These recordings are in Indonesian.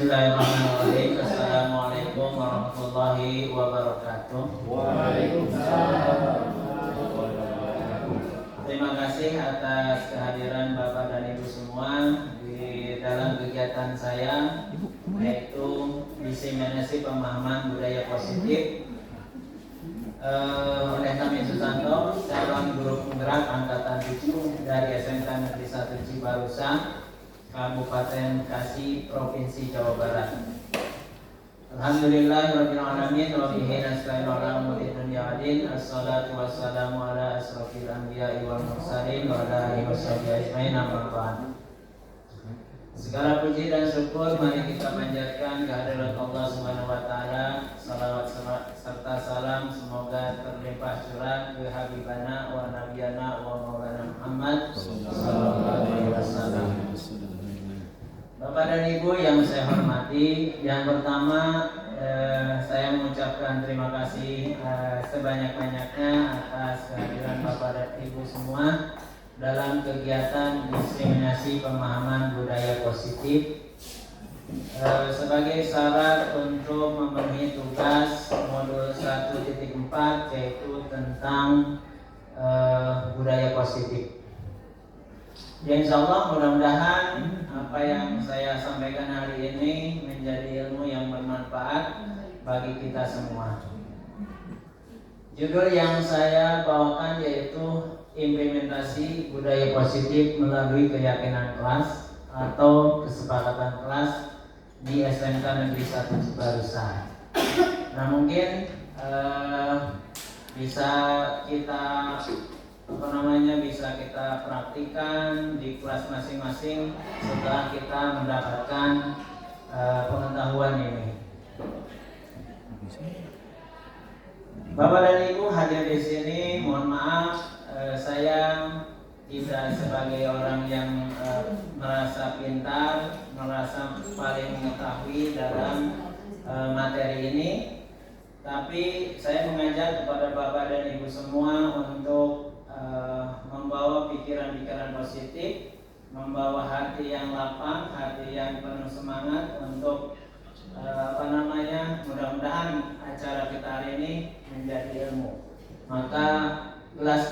Bismillahirrahmanirrahim. Assalamualaikum warahmatullahi wabarakatuh. Waalaikumsalam. Terima kasih atas kehadiran Bapak dan Ibu semua di dalam kegiatan saya, yaitu diseminasi pemahaman budaya positif oleh kami Susanto, calon guru penggerak angkatan 7 dari SMK Negeri 1 Cibarusah, Kabupaten Bekasi, Provinsi Jawa Barat. Alhamdulillahirabbil alamin wa bihi nasta'inu ala umuri dunya waddin. Assalatu wassalamu ala asrofil anbiya'i wal mursalin wa ala alihi washabihi ajmain, amma ba'd. Segala puji dan syukur mari kita panjatkan kehadirat Allah Subhanahu wa taala. Salawat serta salam semoga terlimpah curah ke habibana wa nabiyana wa maulana Muhammad sallallahu alaihi wasallam. Bapak dan Ibu yang saya hormati, yang pertama saya mengucapkan terima kasih sebanyak-banyaknya atas kehadiran Bapak dan Ibu semua dalam kegiatan diseminasi pemahaman budaya positif sebagai syarat untuk memenuhi tugas modul 1.4, yaitu tentang budaya positif. Ya, insya Allah mudah-mudahan apa yang saya sampaikan hari ini menjadi ilmu yang bermanfaat bagi kita semua. Judul yang saya bawakan yaitu implementasi budaya positif melalui keyakinan kelas atau kesepakatan kelas di SMK Negeri 1 Cibarusah. Nah, mungkin bisa kita bisa kita praktikan di kelas masing-masing setelah kita mendapatkan pengetahuan ini. Bapak dan Ibu hadir di sini, mohon maaf saya tidak sebagai orang yang merasa pintar, merasa paling mengetahui dalam materi ini, tapi saya mengajak kepada Bapak dan Ibu semua untuk membawa pikiran-pikiran positif, membawa hati yang lapang, hati yang penuh semangat untuk mudah-mudahan acara kita hari ini menjadi ilmu. Maka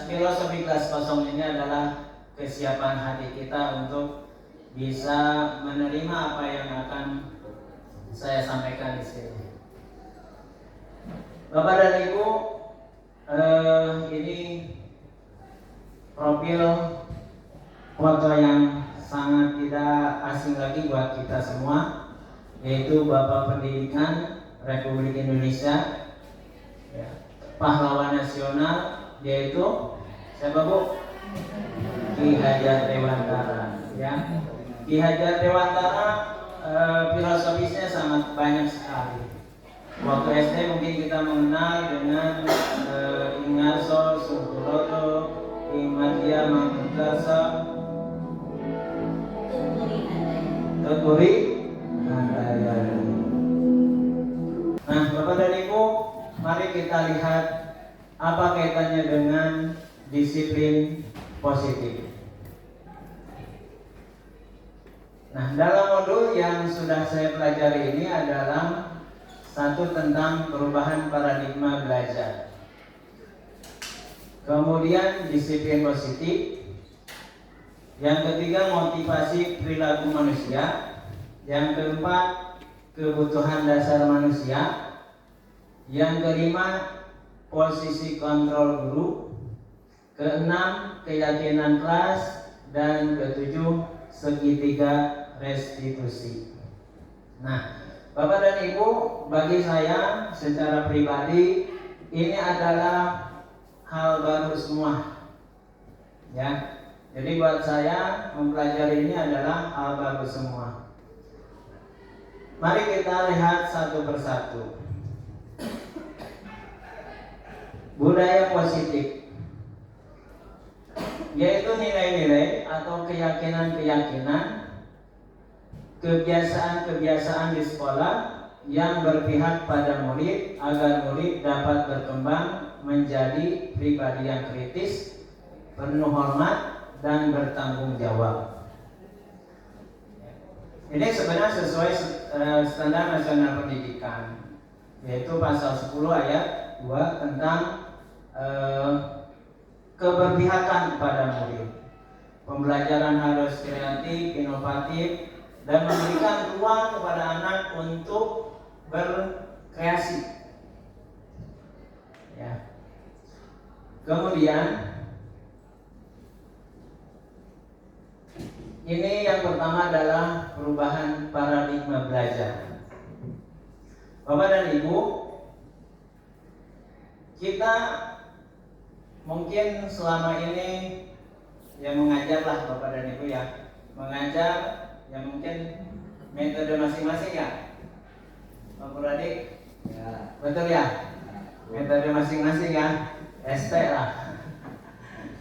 filosofi kelas kosong ini adalah kesiapan hati kita untuk bisa menerima apa yang akan saya sampaikan di sini. Bapak dan Ibu, ini profil foto yang sangat tidak asing lagi buat kita semua, yaitu Bapak Pendidikan Republik Indonesia, ya, pahlawan nasional, yaitu siapa Bu? Ki Hajar Dewantara. Ya, Ki Hajar Dewantara filosofisnya sangat banyak sekali. Waktu SD mungkin kita mengenal dengan Ingarso, Sukuroto, Imadia Mangkasa, Tuturi Handayani. Nah, Bapak dan Ibu, mari kita lihat apa kaitannya dengan disiplin positif. Nah, dalam modul yang sudah saya pelajari ini adalah satu tentang perubahan paradigma belajar. Kemudian disiplin positif. Yang ketiga motivasi perilaku manusia. Yang keempat kebutuhan dasar manusia. Yang kelima posisi kontrol guru. Keenam keyakinan kelas. Dan ketujuh segitiga restitusi. Nah, Bapak dan Ibu, bagi saya secara pribadi ini adalah hal baru semua, ya. Jadi buat saya mempelajari ini adalah hal baru semua. Mari kita lihat satu persatu. Budaya positif, yaitu nilai-nilai atau keyakinan-keyakinan, kebiasaan-kebiasaan di sekolah yang berpihak pada murid agar murid dapat berkembang menjadi pribadi yang kritis, penuh hormat, dan bertanggung jawab. Ini sebenarnya sesuai standar nasional pendidikan, yaitu pasal 10 ayat 2 tentang keberpihakan kepada murid. Pembelajaran harus kreatif, inovatif, dan memberikan ruang kepada anak untuk berkreasi. Ya. Kemudian ini yang pertama adalah perubahan paradigma belajar. Bapak dan Ibu, kita mungkin selama ini ya mengajarlah Bapak dan Ibu ya, mengajar ya mungkin metode masing-masing ya, Pak Puradik, ya betul ya, metode masing-masing ya, ST lah,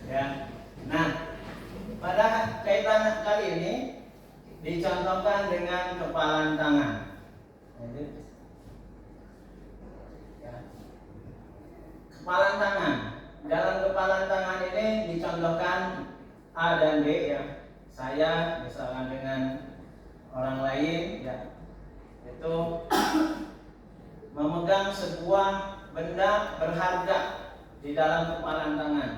ya. Nah, pada kaitan kali ini dicontohkan dengan kepalan tangan. Ya. Kepalan tangan. Dalam kepalan tangan ini dicontohkan A dan B ya. Saya misalkan dengan orang lain ya, itu memegang sebuah benda berharga di dalam kepalan tangan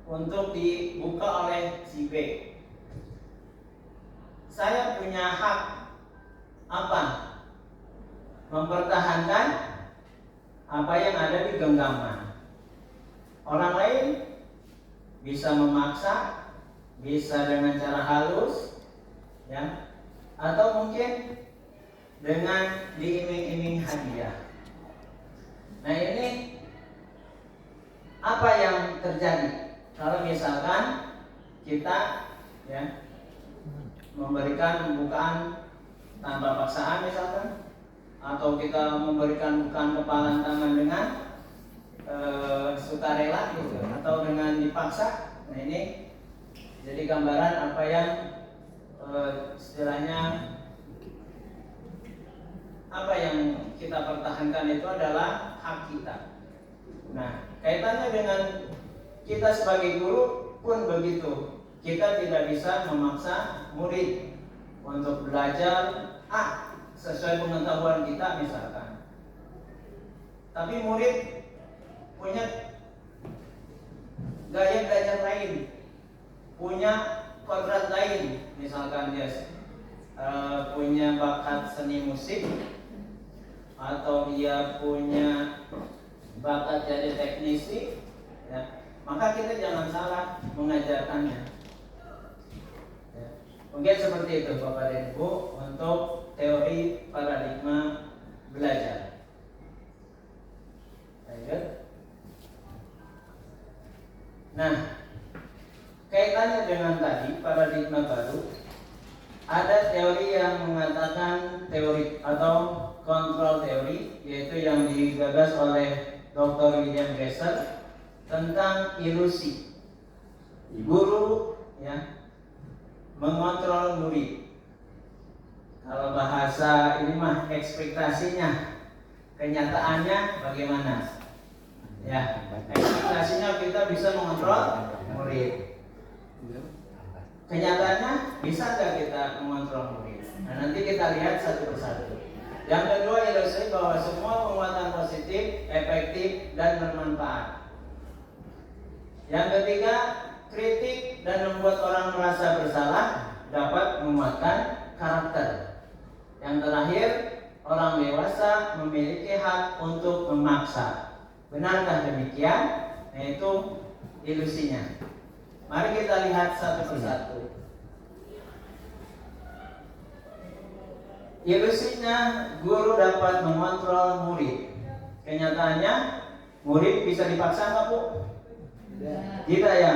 untuk dibuka oleh si B. Saya punya hak apa? Mempertahankan apa yang ada di genggaman. Orang lain bisa memaksa, bisa dengan cara halus, ya, atau mungkin dengan diiming-iming hadiah. Nah, ini apa yang terjadi kalau misalkan kita ya memberikan pembukaan tanpa paksaan misalkan, atau kita memberikan bukaan kepalan tangan dengan sukarela gitu, atau dengan dipaksa. Nah, ini jadi gambaran apa yang istilahnya apa yang kita pertahankan itu adalah hak kita. Nah, kaitannya dengan kita sebagai guru pun begitu. Kita tidak bisa memaksa murid untuk belajar sesuai pengetahuan kita misalkan. Tapi murid punya gaya belajar lain, punya kodrat lain, misalkan dia punya bakat seni musik, atau dia punya bakat jadi teknisi, ya, maka kita jangan salah mengajarkannya. Ya. Mungkin seperti itu Bapak dan Ibu untuk teori paradigma belajar. Lanjut. Nah, kaitannya dengan tadi paradigma baru, ada teori yang mengatakan teori atau kontrol teori, yaitu yang digagas oleh Dr. William Glasser tentang ilusi. Guru ya mengontrol murid. Kalau bahasa ini mah ekspektasinya, kenyataannya bagaimana? Ya, ekspektasinya kita bisa mengontrol murid. Kenyataannya bisa nggak kita mengontrol murid? Nah, nanti kita lihat satu persatu. Yang kedua, ilustrasi bahwa semua penguatan positif, efektif, dan bermanfaat. Yang ketiga, kritik dan membuat orang merasa bersalah dapat menguatkan karakter. Yang terakhir, orang dewasa memiliki hak untuk memaksa. Benarkah demikian? Yaitu ilusinya. Mari kita lihat satu persatu. Ilusinya, guru dapat mengontrol murid. Kenyataannya, murid bisa dipaksa nggak, Bu? Tidak ya?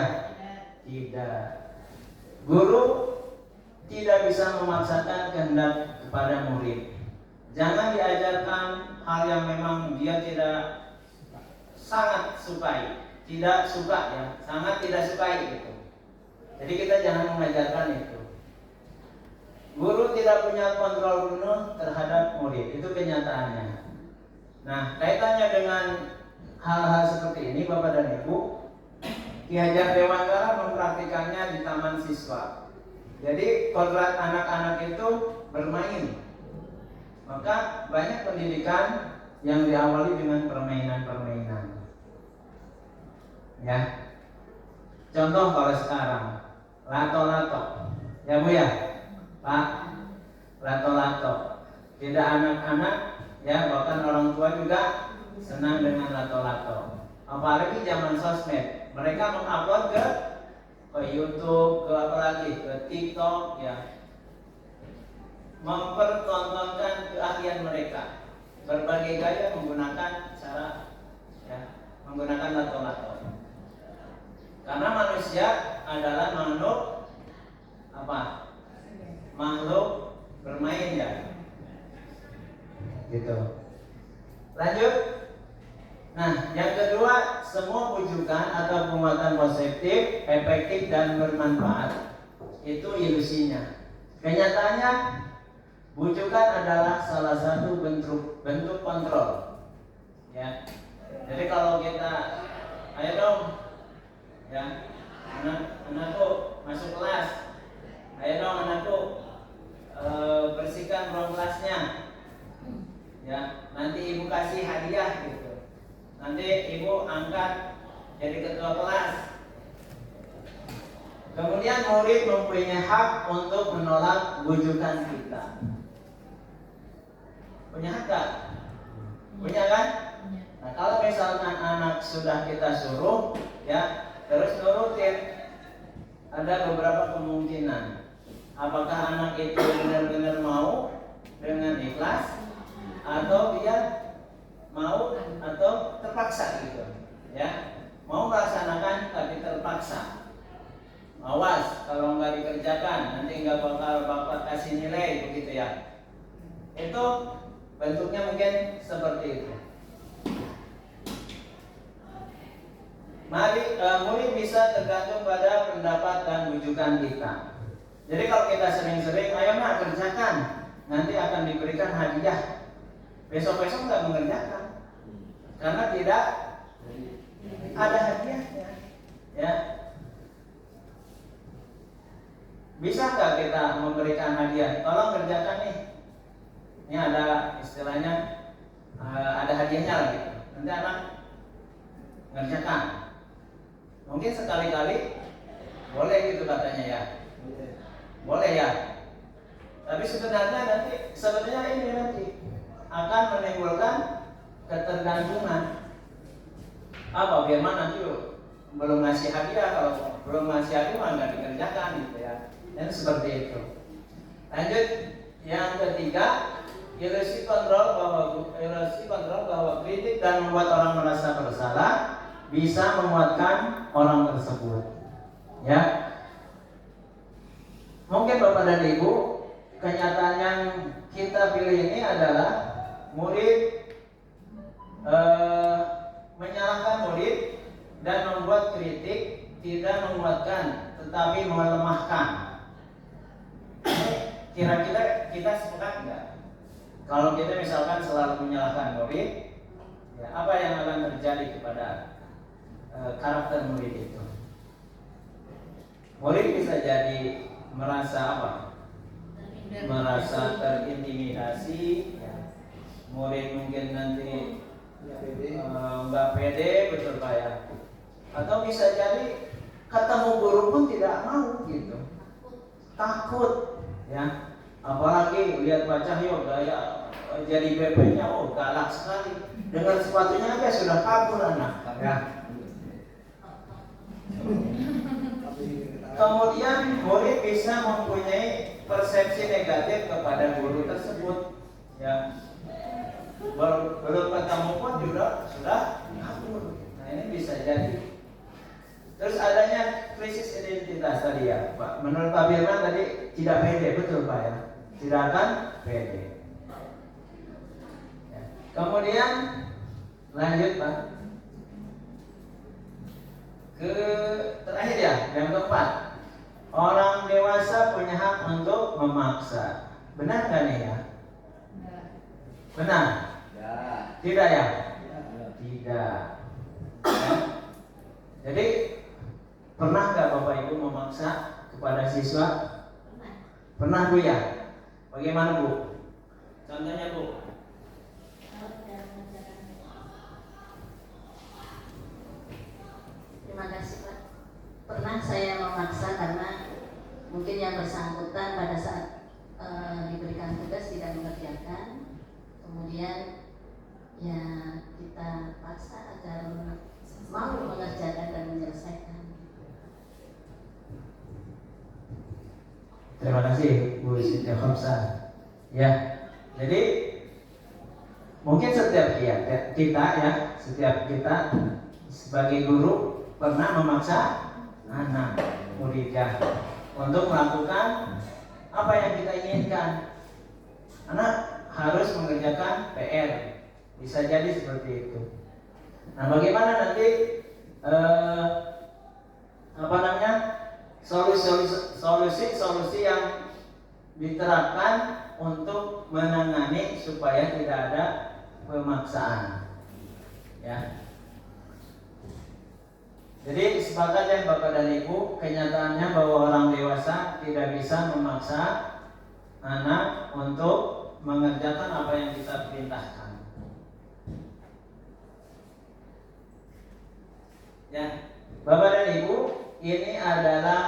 Tidak. Guru tidak bisa memaksakan kehendak kepada murid. Jangan diajarkan hal yang memang dia tidak sangat sukai, tidak suka ya, sangat tidak sukai gitu. Jadi kita jangan mengajarkan itu. Guru tidak punya kontrol penuh terhadap murid, itu kenyataannya. Nah, kaitannya dengan hal-hal seperti ini, Bapak dan Ibu, Ki Hajar Dewantara mempraktikannya di taman siswa. Jadi kodrat anak-anak itu bermain. Maka banyak pendidikan yang diawali dengan permainan-permainan. Ya. Contoh kalau sekarang, lato-lato. Ya Bu ya? Pak, lato-lato. Tidak anak-anak, ya bahkan orang tua juga senang dengan lato-lato. Apalagi zaman sosmed, mereka mengupload ke YouTube, ke apa lagi, ke TikTok, ya, mempertontonkan keahlian mereka. Berbagai gaya menggunakan cara, ya, menggunakan lato-lato. Karena manusia adalah makhluk apa? Makhluk bermain, ya. Gitu. Lanjut. Nah, yang kedua, semua bujukan atau penguatan positif, efektif dan bermanfaat itu ilusinya. Kenyataannya, bujukan adalah salah satu bentuk kontrol. Ya. Jadi kalau kita, ayo dong, ya, anakku masuk kelas, ayo dong anakku bersihkan ruang kelasnya. Ya, nanti ibu kasih hadiah gitu. Nanti ibu angkat jadi ketua kelas. Kemudian murid mempunyai hak untuk menolak bujukan kita. Punya hak gak? Punya kan? Nah, kalau misalkan anak sudah kita suruh, ya, terus nurutin, ada beberapa kemungkinan. Apakah anak itu benar-benar mau dengan ikhlas, atau dia mau atau terpaksa gitu, ya, mau melaksanakan tapi terpaksa. Awas kalau nggak dikerjakan nanti nggak bakal bapak kasih nilai begitu, ya. Itu bentuknya mungkin seperti itu. Murid bisa tergantung pada pendapat dan bujukan kita. Jadi kalau kita sering-sering, ayo nak kerjakan, nanti akan diberikan hadiah. Besok-besok nggak mengerjakan karena tidak ada hadiahnya, ya. Bisa nggak kita memberikan hadiah? Tolong kerjakan nih. Ini ada istilahnya, ada hadiahnya lah gitu. Nanti anak ngerjakan. Mungkin sekali-kali boleh gitu katanya, ya. Boleh, ya. Tapi sebenarnya ini nanti akan menimbulkan ketergantungan. Apa? Firman nanti belum ngasih hadiah, kalau belum ngasih hadiah mah nggak dikerjakan gitu, ya. Dan seperti itu. Lanjut, yang ketiga, ilusi kontrol bahwa kritik dan membuat orang merasa bersalah bisa menguatkan orang tersebut. Ya. Mungkin Bapak dan Ibu, kenyataan yang kita pilih ini adalah murid menyalahkan murid dan membuat kritik tidak menguatkan tetapi melemahkan. Kira-kira kita sepakat enggak? Kalau kita misalkan selalu menyalahkan murid, ya, apa yang akan terjadi kepada karakter murid itu? Murid bisa jadi merasa apa? Merasa terintimidasi, ya. Murid mungkin nanti nggak pede, betul Pak, ya. Atau bisa jadi ketemu guru pun tidak mau gitu, takut, ya. Apalagi lihat Pak Cahyo gaya jadi BP-nya, oh galak sekali. Dengan sepatunya aja sudah kabur anak, ya. Kemudian murid bisa mempunyai persepsi negatif kepada guru tersebut, ya. Belum ketemu pun juga sudah kabur. Nah, ini bisa jadi. Terus adanya krisis identitas tadi, ya Pak. Menurut Pak Firman tadi tidak pede, betul Pak, ya. Tidak akan pede. Ya. Kemudian lanjut Pak. Terakhir, ya, yang keempat. Orang dewasa punya hak untuk memaksa. Benar nggak nih, ya? Benar? Ya. Tidak, ya? Tidak. Ya. Jadi pernah nggak Bapak Ibu memaksa kepada siswa? Pernah Bu ya? Bagaimana Bu? Contohnya Bu? Terima kasih Pak. Pernah saya memaksa karena mungkin yang bersangkutan pada saat diberikan tugas tidak mengerjakan, kemudian ya kita paksa agar mau mengerjakan dan menyelesaikan. Terima kasih Bu Siti Khamsah. Ya, jadi mungkin setiap kita sebagai guru pernah memaksa anak muridnya untuk melakukan apa yang kita inginkan. Anak harus mengerjakan PR, bisa jadi seperti itu. Nah, bagaimana nanti solusi yang diterapkan untuk menangani supaya tidak ada pemaksaan, ya. Jadi sepakat ya Bapak dan Ibu, kenyataannya bahwa orang dewasa tidak bisa memaksa anak untuk mengerjakan apa yang kita perintahkan. Ya, Bapak dan Ibu, ini adalah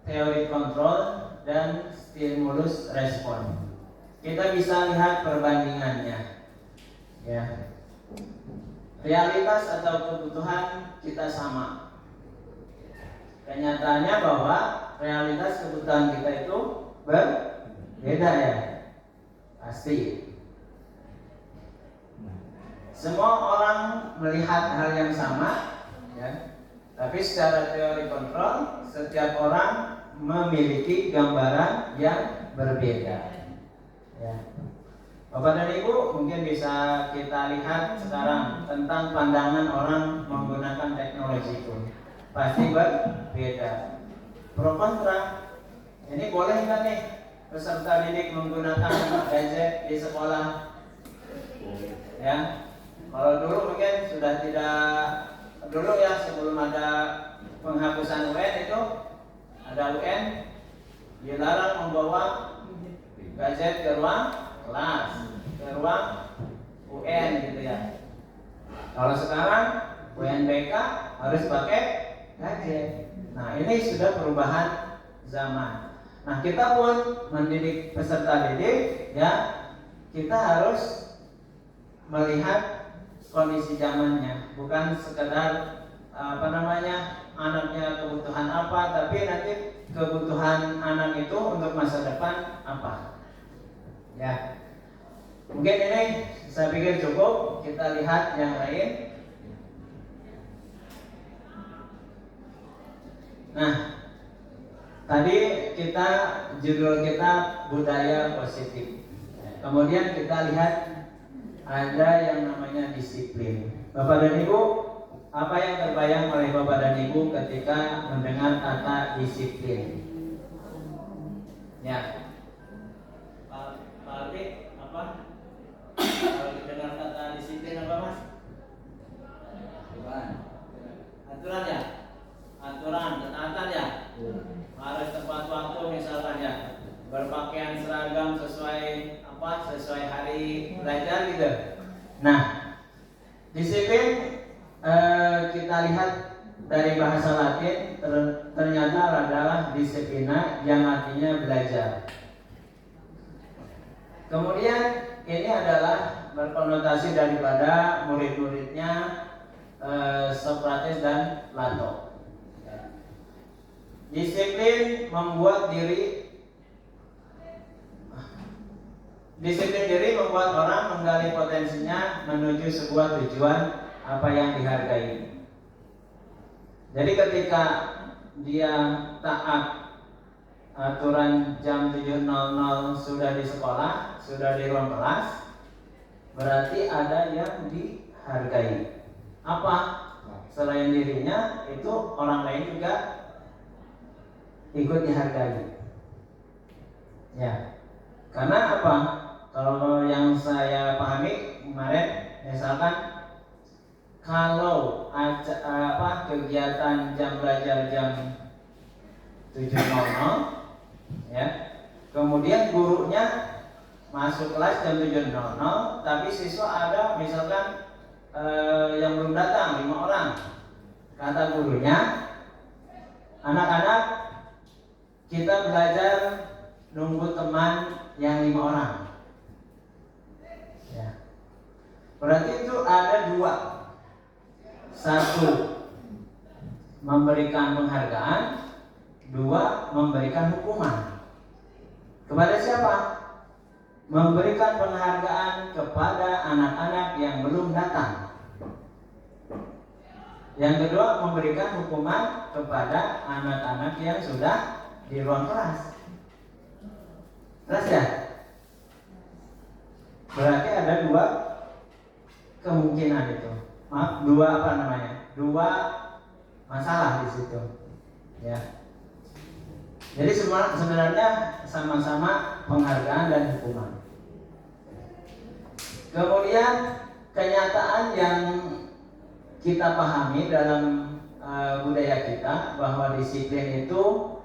teori kontrol dan stimulus respon. Kita bisa lihat perbandingannya. Ya. Realitas atau kebutuhan kita sama. Kenyataannya bahwa realitas kebutuhan kita itu berbeda ya. Pasti. Semua orang melihat hal yang sama, ya. Tapi secara teori kontrol, setiap orang memiliki gambaran yang berbeda. Ya. Bapak dan Ibu, mungkin bisa kita lihat sekarang tentang pandangan orang menggunakan teknologi itu. Pasti berbeda. Pro kontra. Ini boleh nggak nih peserta didik menggunakan gadget di sekolah? Ya. Kalau dulu mungkin sudah tidak, dulu ya sebelum ada penghapusan UN itu ada UN dilarang membawa gadget ke ruang kelas, ke ruang UN gitu ya. Kalau sekarang UNBK harus pakai gadget. Nah, ini sudah perubahan zaman. Nah, kita pun mendidik peserta didik ya, kita harus melihat kondisi zamannya, bukan sekedar anaknya kebutuhan apa, tapi nanti kebutuhan anak itu untuk masa depan apa. Ya, mungkin ini saya pikir cukup. Kita lihat yang lain. Nah, tadi judul kita budaya positif. Kemudian kita lihat ada yang namanya disiplin. Bapak dan Ibu, apa yang terbayang oleh Bapak dan Ibu ketika mendengar kata disiplin? Ya, Pak Ardi, apa? Kalau dengar kata disiplin apa Mas? Aturan ya? Aturan, ketaatan ya? Harus tepat waktu misalkan ya. Berpakaian seragam sesuai hari belajar gitu. Nah, disiplin kita lihat dari bahasa Latin ternyata adalah disiplina yang artinya belajar. Kemudian ini adalah berkonotasi daripada murid-muridnya Socrates dan Plato. Disiplin membuat orang menggali potensinya menuju sebuah tujuan apa yang dihargai. Jadi ketika dia taat aturan jam 7.00 sudah di sekolah, sudah di ruang kelas, berarti ada yang dihargai. Apa? Selain dirinya, itu orang lain juga ikut dihargai. Ya. Karena apa? Kalau yang saya pahami kemarin, misalkan kalau kegiatan jam belajar jam 7.00 ya, kemudian gurunya masuk kelas jam 7.00, tapi siswa ada misalkan yang belum datang 5 orang. Kata gurunya, anak-anak, kita belajar nunggu teman yang 5 orang. Ya. Berarti itu ada 2. 1, memberikan penghargaan, 2, memberikan hukuman. Kepada siapa? Memberikan penghargaan kepada anak-anak yang belum datang. Yang kedua, memberikan hukuman kepada anak-anak yang sudah di ruang kelas. Jelas ya? Berarti ada 2 kemungkinan itu. Maaf, 2 masalah di situ. Ya. Jadi sebenarnya sama-sama penghargaan dan hukuman. Kemudian kenyataan yang kita pahami dalam budaya kita bahwa disiplin itu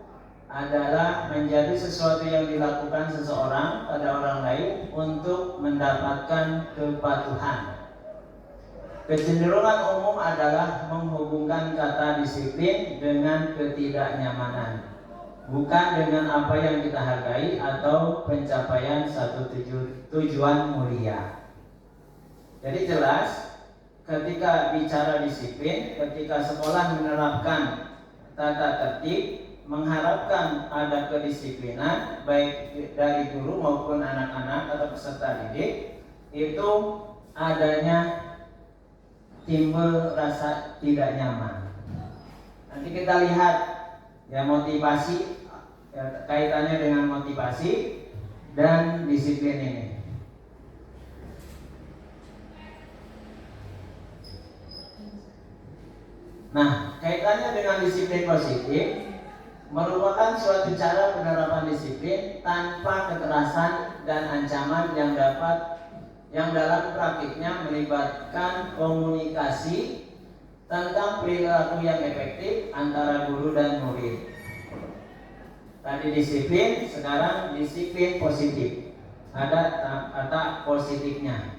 adalah menjadi sesuatu yang dilakukan seseorang pada orang lain untuk mendapatkan kepatuhan. Kecenderungan umum adalah menghubungkan kata disiplin dengan ketidaknyamanan, bukan dengan apa yang kita hargai atau pencapaian satu tujuan mulia. Jadi jelas, ketika bicara disiplin, ketika sekolah menerapkan tata tertib, mengharapkan ada kedisiplinan baik dari guru maupun anak-anak atau peserta didik, itu adanya timbul rasa tidak nyaman. Nanti kita lihat ya motivasi, ya, kaitannya dengan motivasi dan disiplin ini. Nah, kaitannya dengan disiplin positif merupakan suatu cara penerapan disiplin tanpa kekerasan dan ancaman yang dalam praktiknya melibatkan komunikasi tentang perilaku yang efektif antara guru dan murid. Tadi disiplin, sekarang disiplin positif. Ada kata positifnya.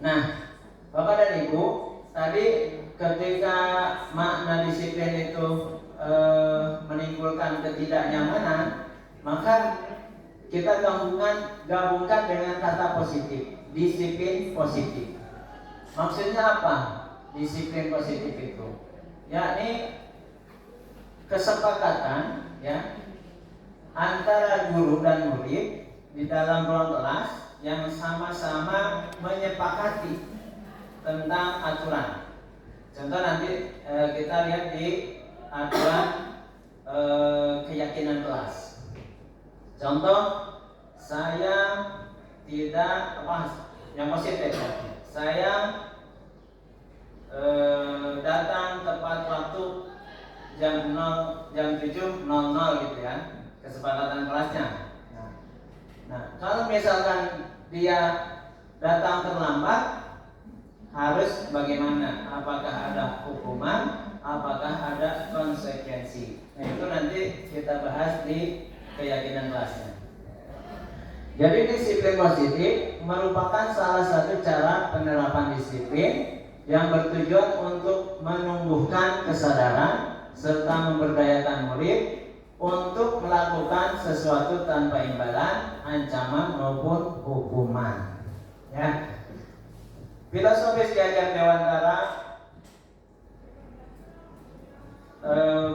Nah, Bapak dan Ibu, tadi ketika makna disiplin itu menimbulkan ketidaknyamanan, maka kita gabungkan dengan kata positif, disiplin positif. Maksudnya apa? Disiplin positif itu, yakni kesepakatan ya antara guru dan murid di dalam ruang kelas yang sama-sama menyepakati tentang aturan. Contoh nanti kita lihat di aturan keyakinan kelas. Contoh, saya tidak yang positif. Saya datang tepat waktu jam 7.00 gitu ya, kesepakatan kelasnya. Nah, kalau misalkan dia datang terlambat, harus bagaimana? Apakah ada hukuman? Apakah ada konsekuensi? Nah, itu nanti kita bahas di keyakinan kelasnya. Jadi disiplin positif merupakan salah satu cara penerapan disiplin yang bertujuan untuk menumbuhkan kesadaran serta memberdayakan murid untuk melakukan sesuatu tanpa imbalan, ancaman maupun hukuman. Ya. Filosofis Ki Hajar Dewantara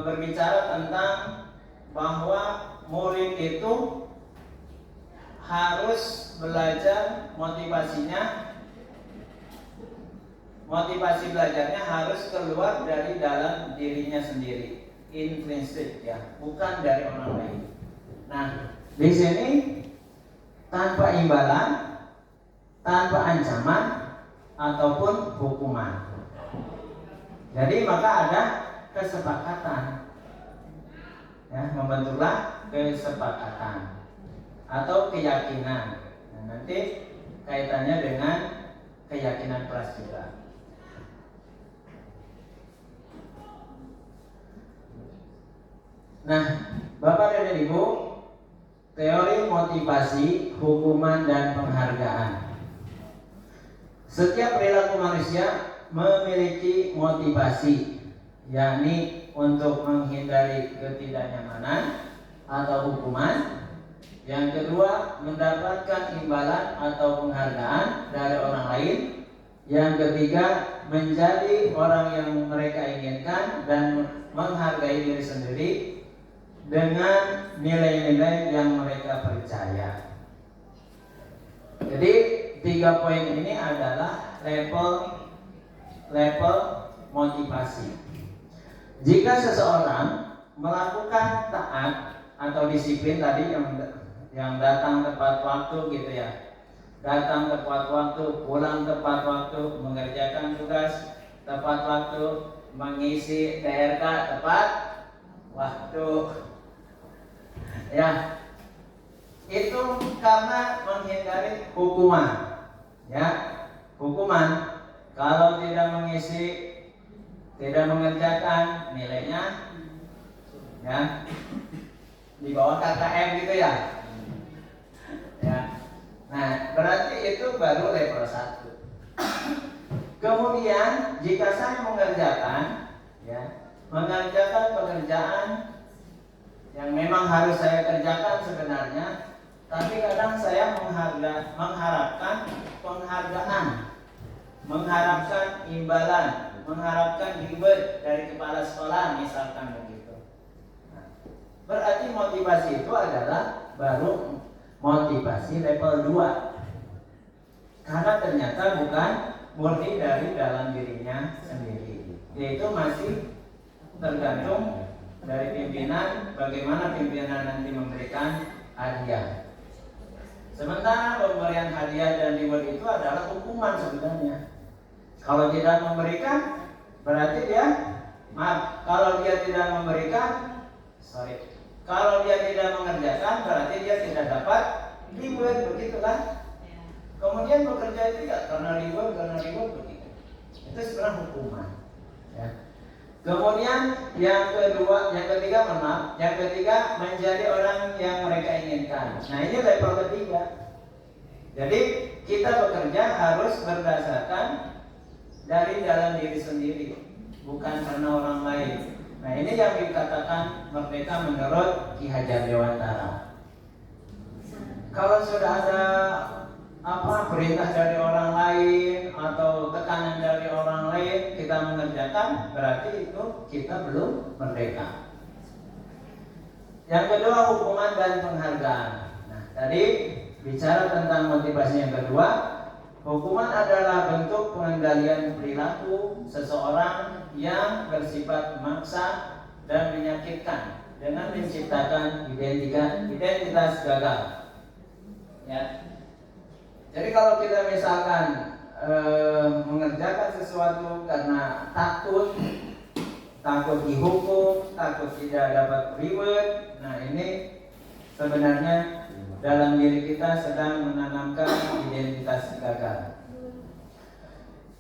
berbicara tentang bahwa murid itu harus belajar, motivasi belajarnya harus keluar dari dalam dirinya sendiri, intrinsik ya, bukan dari orang lain. Nah, di sini tanpa imbalan, tanpa ancaman ataupun hukuman. Jadi maka ada kesepakatan, ya, membentuklah kesepakatan atau keyakinan. Nah, nanti kaitannya dengan keyakinan kelas juga. Nah, Bapak dan Ibu, teori motivasi, hukuman, dan penghargaan. Setiap perilaku manusia memiliki motivasi, yakni untuk menghindari ketidaknyamanan atau hukuman. Yang kedua, mendapatkan imbalan atau penghargaan dari orang lain. Yang ketiga, menjadi orang yang mereka inginkan dan menghargai diri sendiri dengan nilai-nilai yang mereka percaya. Jadi 3 poin ini adalah level motivasi. Jika seseorang melakukan taat atau disiplin tadi yang datang tepat waktu gitu ya, datang tepat waktu, pulang tepat waktu, mengerjakan tugas tepat waktu, mengisi TRK tepat waktu, ya, itu karena menghindari hukuman. Ya, hukuman kalau tidak mengisi, tidak mengerjakan, nilainya ya di bawah KKM gitu ya. Ya. Nah, berarti itu baru level 1. Kemudian jika saya mengerjakan pekerjaan yang memang harus saya kerjakan sebenarnya, tapi kadang saya mengharapkan penghargaan, mengharapkan imbalan, mengharapkan reward dari kepala sekolah misalkan begitu. Nah, berarti motivasi itu adalah baru motivasi level 2. Karena ternyata bukan murni dari dalam dirinya sendiri. Yaitu masih tergantung dari pimpinan, bagaimana pimpinan nanti memberikan hadiah. Sementara pemberian hadiah dan reward itu adalah hukuman sebenarnya. Kalau tidak memberikan, berarti dia kalau dia tidak mengerjakan, berarti dia tidak dapat reward, begitu kan? Kemudian bekerja itu ya karena reward begitu. Itu sebenarnya hukuman. Ya. Kemudian yang ketiga menjadi orang yang mereka inginkan. Nah, ini level ketiga. Jadi kita bekerja harus berdasarkan dari dalam diri sendiri, bukan karena orang lain. Nah, ini yang dikatakan merdeka menurut Ki Hajar Dewantara. Kalau sudah ada perintah dari orang lain atau tekanan dari orang lain kita mengerjakan, berarti itu kita belum merdeka. Yang kedua, hukuman dan penghargaan. Nah, tadi bicara tentang motivasi yang kedua, hukuman adalah bentuk pengendalian perilaku seseorang yang bersifat memaksa dan menyakitkan dengan menciptakan identitas gagal. Ya. Jadi kalau kita misalkan mengerjakan sesuatu karena takut dihukum, takut tidak dapat reward, nah ini sebenarnya dalam diri kita sedang menanamkan identitas gagal.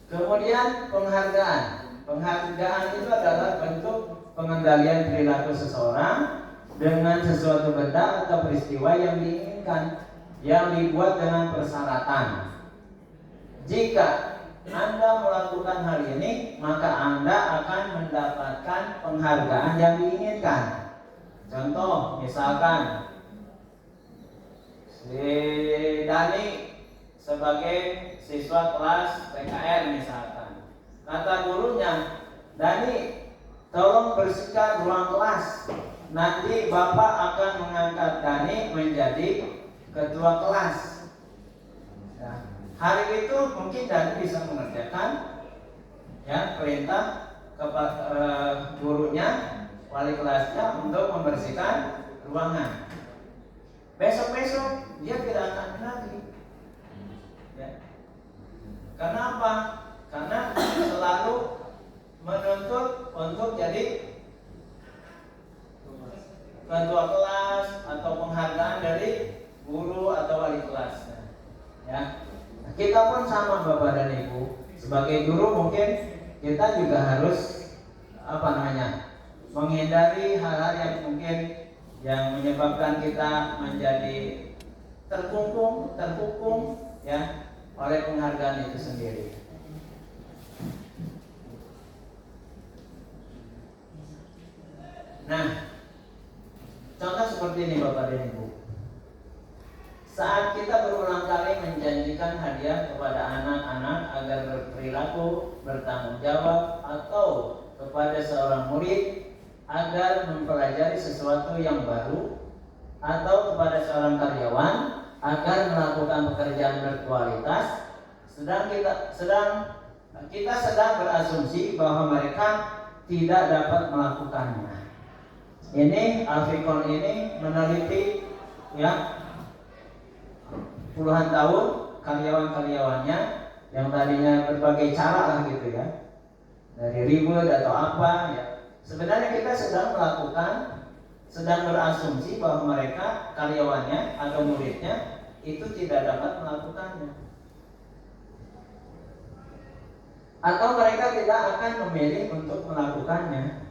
Kemudian penghargaan itu adalah bentuk pengendalian perilaku seseorang dengan sesuatu benda atau peristiwa yang diinginkan, yang dibuat dengan persyaratan. Jika Anda melakukan hal ini, maka Anda akan mendapatkan penghargaan yang diinginkan. Contoh, misalkan si Dani sebagai siswa kelas PKN misalkan, kata gurunya, Dani tolong bersihkan ruang kelas, nanti Bapak akan mengangkat Dani menjadi ketua kelas. Nah, hari itu mungkin Dani bisa mengerjakan perintah kepada gurunya, wali kelasnya untuk membersihkan ruangan. Besok-besok dia tidak akan lagi. Ya. Karena apa? Karena selalu menuntut untuk jadi ketua kelas atau penghargaan dari guru atau wali kelas. Ya. Kita pun sama Bapak dan Ibu. Sebagai guru mungkin kita juga harus menghindari hal-hal yang mungkin yang menyebabkan kita menjadi terkungkung ya oleh penghargaan itu sendiri. Nah, contoh seperti ini Bapak dan Ibu. Saat kita berulang kali menjanjikan hadiah kepada anak-anak agar berperilaku bertanggung jawab, atau kepada seorang murid agar mempelajari sesuatu yang baru, atau kepada seorang karyawan agar melakukan pekerjaan berkualitas, kita sedang berasumsi bahwa mereka tidak dapat melakukannya. Ini Alfikon ini meneliti ya puluhan tahun karyawan-karyawannya yang tadinya berbagai cara lah gitu ya, dari ribet atau apa ya. Sebenarnya kita sedang berasumsi bahwa mereka karyawannya atau muridnya itu tidak dapat melakukannya, atau mereka tidak akan memilih untuk melakukannya.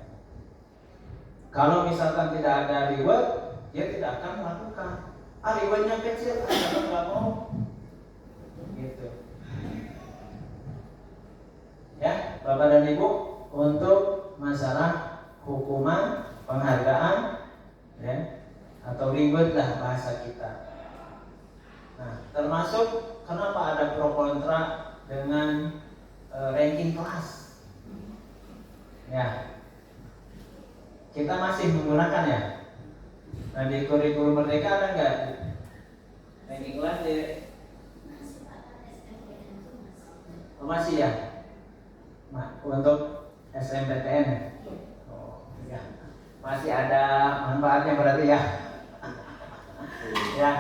Kalau misalkan tidak ada reward, dia tidak akan melakukan. Rewardnya kecil, karena nggak mau. Gitu. Ya, Bapak dan Ibu, untuk masalah hukuman, penghargaan, ya, atau reward lah bahasa kita. Nah, termasuk kenapa ada pro kontra dengan ranking kelas. Ya. Kita masih menggunakan ya. Nah, di kurikulum Merdeka ada nggak ranking kelas di? Oh, masih ya. Untuk SMPTN. Oh, ya. Masih ada manfaatnya berarti ya. Ya.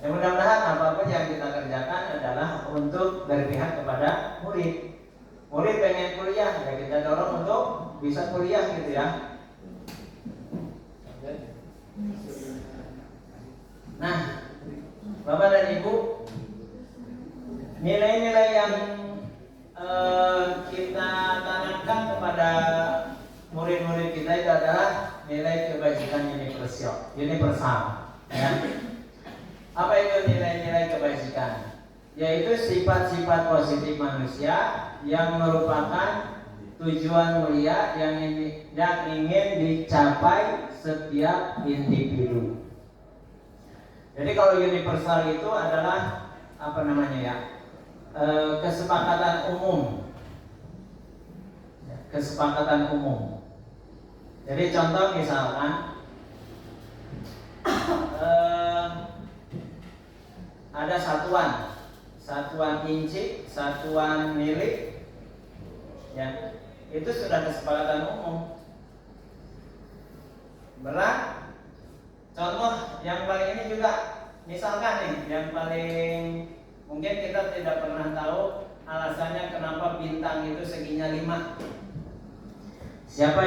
Ya, mudah-mudahan apapun yang kita kerjakan adalah untuk berpihak kepada murid. Murid pengen kuliah, ya kita dorong untuk bisa kuliah gitu ya. Nah, Bapak dan Ibu, nilai-nilai yang kita tanamkan kepada murid-murid kita itu adalah nilai kebajikan universal. Ya. Apa itu nilai-nilai kebajikan? Yaitu sifat-sifat positif manusia yang merupakan tujuan mulia yang ingin dicapai setiap individu. Jadi kalau universal itu adalah apa namanya ya, kesepakatan umum. Kesepakatan umum. Jadi contoh misalkan ada satuan inci, satuan milik, ya itu sudah kesepakatan umum. Berat. Contoh yang paling ini juga, misalkan nih, yang paling mungkin kita tidak pernah tahu alasannya kenapa bintang itu seginya 5. Siapa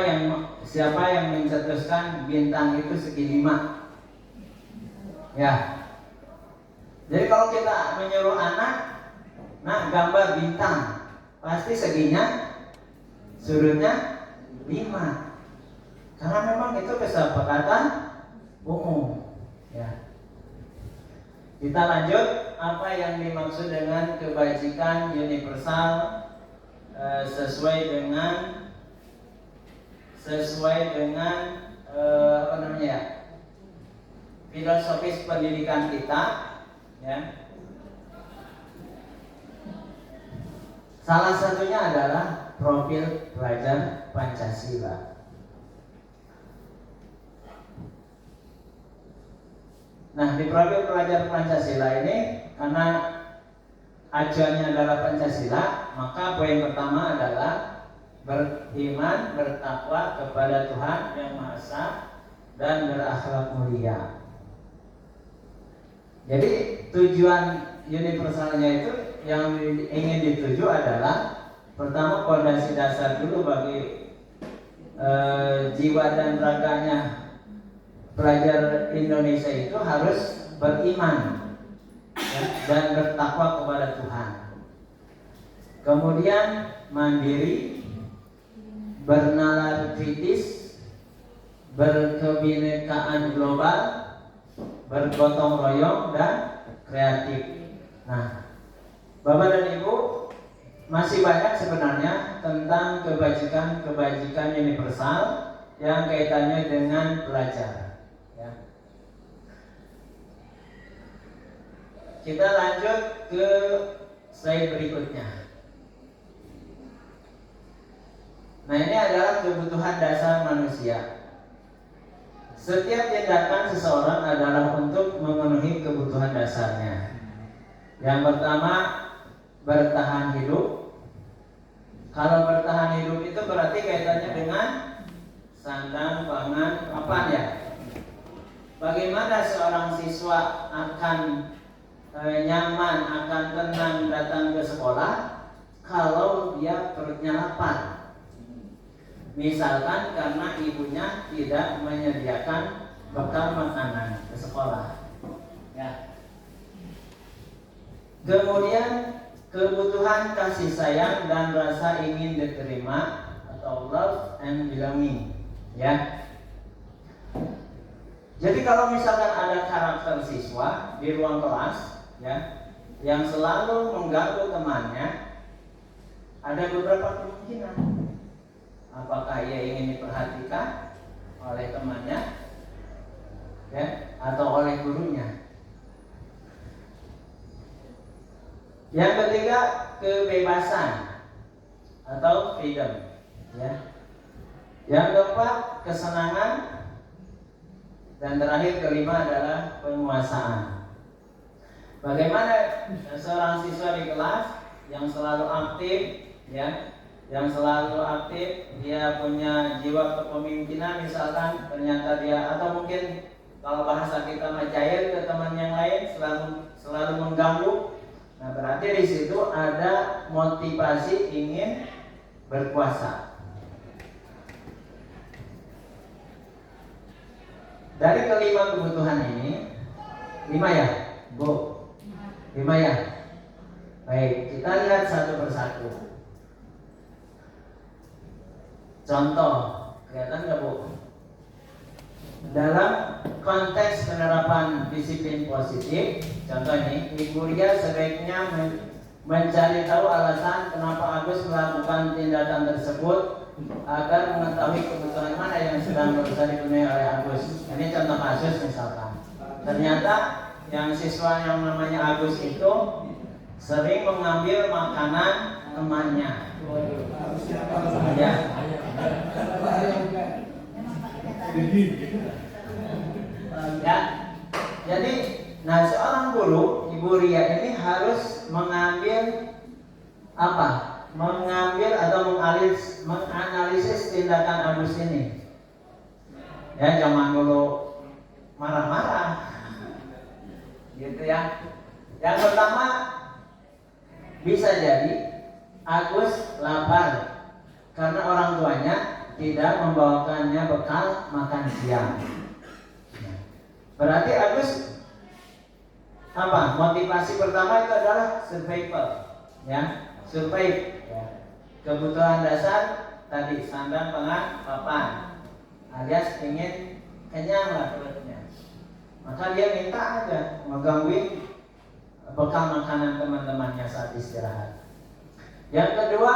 yang mencetuskan bintang itu segi 5? Ya. Jadi kalau kita menyuruh anak, nah gambar bintang, pasti seginya sudutnya 5. Karena memang itu kesepakatan umum. Ya. Kita lanjut, apa yang dimaksud dengan kebajikan universal sesuai dengan apa namanya ya, filosofis pendidikan kita, ya. Salah satunya adalah profil pelajar Pancasila. Nah, di profil pelajar Pancasila ini, karena acuannya adalah Pancasila, maka poin pertama adalah beriman, bertakwa kepada Tuhan Yang Maha Esa dan berakhlak mulia. Jadi tujuan universalnya itu yang ingin dituju adalah pertama, fondasi dasar dulu bagi jiwa dan raganya pelajar Indonesia itu harus beriman dan bertakwa kepada Tuhan. Kemudian mandiri, bernalar kritis, berkebinekaan global, bergotong royong dan kreatif. Nah, Bapak dan Ibu, masih banyak sebenarnya tentang kebajikan universal yang kaitannya dengan pelajar. Ya. Kita lanjut ke slide berikutnya. Nah, ini adalah kebutuhan dasar manusia. Setiap tindakan seseorang adalah untuk memenuhi kebutuhan dasarnya. Yang pertama, bertahan hidup. Kalau bertahan hidup itu berarti kaitannya dengan sandang, pangan, papan ya. Bagaimana seorang siswa akan nyaman, akan tenang datang ke sekolah kalau dia perutnya lapar? Misalkan karena ibunya tidak menyediakan bekal makanan ke sekolah. Ya. Kemudian kebutuhan kasih sayang dan rasa ingin diterima atau love and belonging. Ya. Jadi kalau misalkan ada karakter siswa di ruang kelas, ya, yang selalu mengganggu temannya, ada beberapa kemungkinan. Apakah ia ingin diperhatikan oleh temannya, ya, atau oleh gurunya? Yang ketiga, kebebasan atau freedom, ya. Yang keempat, kesenangan, dan terakhir kelima adalah penguasaan. Bagaimana seorang siswa di kelas yang selalu aktif, ya, yang selalu aktif, dia punya jiwa kepemimpinan, misalkan ternyata dia, atau mungkin kalau bahasa kita mencair ke teman yang lain, selalu mengganggu. Nah, berarti di situ ada motivasi ingin berkuasa. Dari kelima kebutuhan ini, 5 ya, Bu? 5 ya. Baik, kita lihat satu persatu. Contoh, kelihatan nggak, Bu? Dalam konteks penerapan disiplin positif, contoh ini, Ibu Ria sebaiknya mencari tahu alasan kenapa Agus melakukan tindakan tersebut agar mengetahui kebutuhan mana yang sedang berusaha dipenuhi oleh Agus. Ini contoh kasus misalkan. Ternyata yang siswa yang namanya Agus itu sering mengambil makanan temannya. Ya. Ya. Jadi, nah seorang guru, Ibu Ria ini harus mengambil apa? Mengambil atau menganalisis tindakan Agus ini. Ya, jangan dulu marah-marah, gitu ya. Yang pertama, bisa jadi Agus lapar karena orang tuanya tidak membawakannya bekal makan siang. Berarti Agus apa? Motivasi pertama itu adalah survival, ya, survive. Ya. Kebutuhan dasar tadi sandang, pangan, papan, alias ingin kenyang lah perutnya. Maka dia minta aja menggangguin bekal makanan teman-temannya saat istirahat. Yang kedua,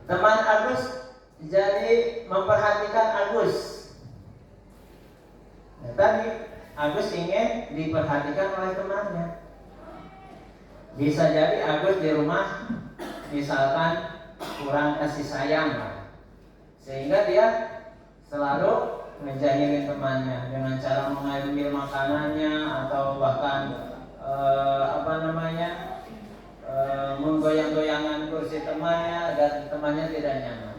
teman Agus jadi memperhatikan Agus. Nah, tadi Agus ingin diperhatikan oleh temannya. Bisa jadi Agus di rumah misalkan kurang kasih sayang, sehingga dia selalu ngejahilin temannya dengan cara mengambil makanannya atau bahkan menggoyang-goyangan kursi temannya agar temannya tidak nyaman.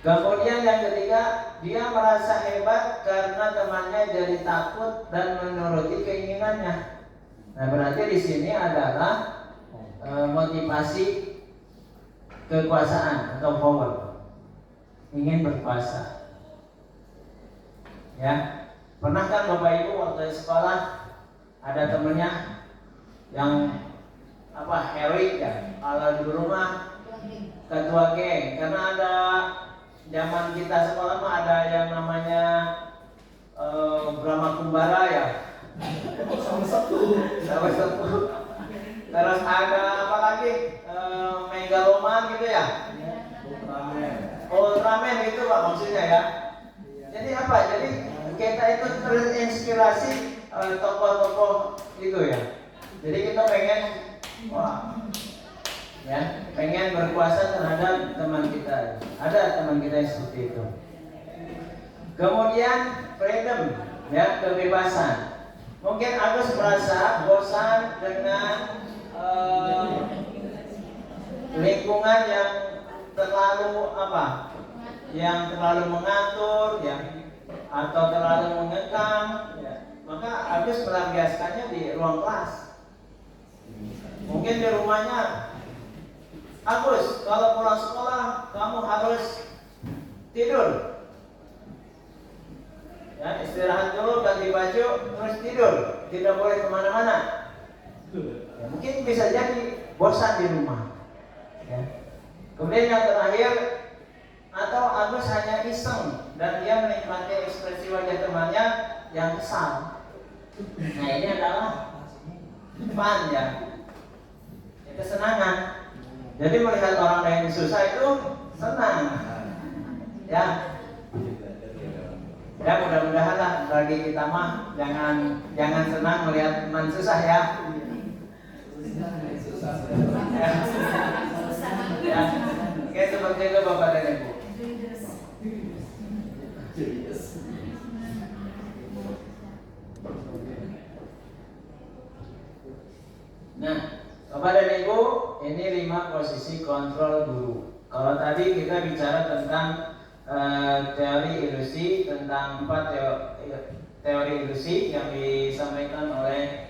Kemudian yang ketiga, dia merasa hebat karena temannya jadi takut dan menuruti keinginannya. Nah, berarti di sini adalah motivasi kekuasaan atau power, ingin berkuasa. Ya, pernah kan Bapak Ibu waktu sekolah ada temennya yang heroik ya, kalau di rumah ketua geng, karena ada zaman kita sekolah mah ada yang namanya Brahma Kumbara ya. Sama satu. Terus ada apa lagi? Megaloman gitu ya. Ultraman gitu Pak maksudnya ya. Jadi apa? Jadi kita itu terinspirasi tokoh-tokoh itu ya. Jadi kita pengen pengen berkuasa terhadap teman kita. Ada teman kita yang seperti itu. Kemudian freedom, ya, kebebasan. Mungkin Agus merasa bosan dengan lingkungan yang terlalu yang terlalu mengatur, ya, atau terlalu mengekang, ya. Maka Agus melampiaskannya di ruang kelas. Mungkin di rumahnya, Agus, kalau pulang sekolah kamu harus tidur. Ya, istirahat dulu, ganti baju, terus tidur. Tidak boleh kemana-mana. Ya, mungkin bisa jadi bosan di rumah. Ya. Kemudian yang terakhir, atau Agus hanya iseng dan dia menikmati ekspresi wajah temannya yang kesal. Nah ini adalah fun ya, kesenangan. Jadi melihat orang lain susah itu senang. Ya. Ya mudah-mudahan lah bagi kita mah jangan senang melihat teman susah ya. Ya. Oke, seperti itu Bapak dan Ibu. Nah, Bapak dan Ibu, ini 5 posisi kontrol guru. Kalau tadi kita bicara tentang teori ilusi, tentang 4 teori ilusi yang disampaikan oleh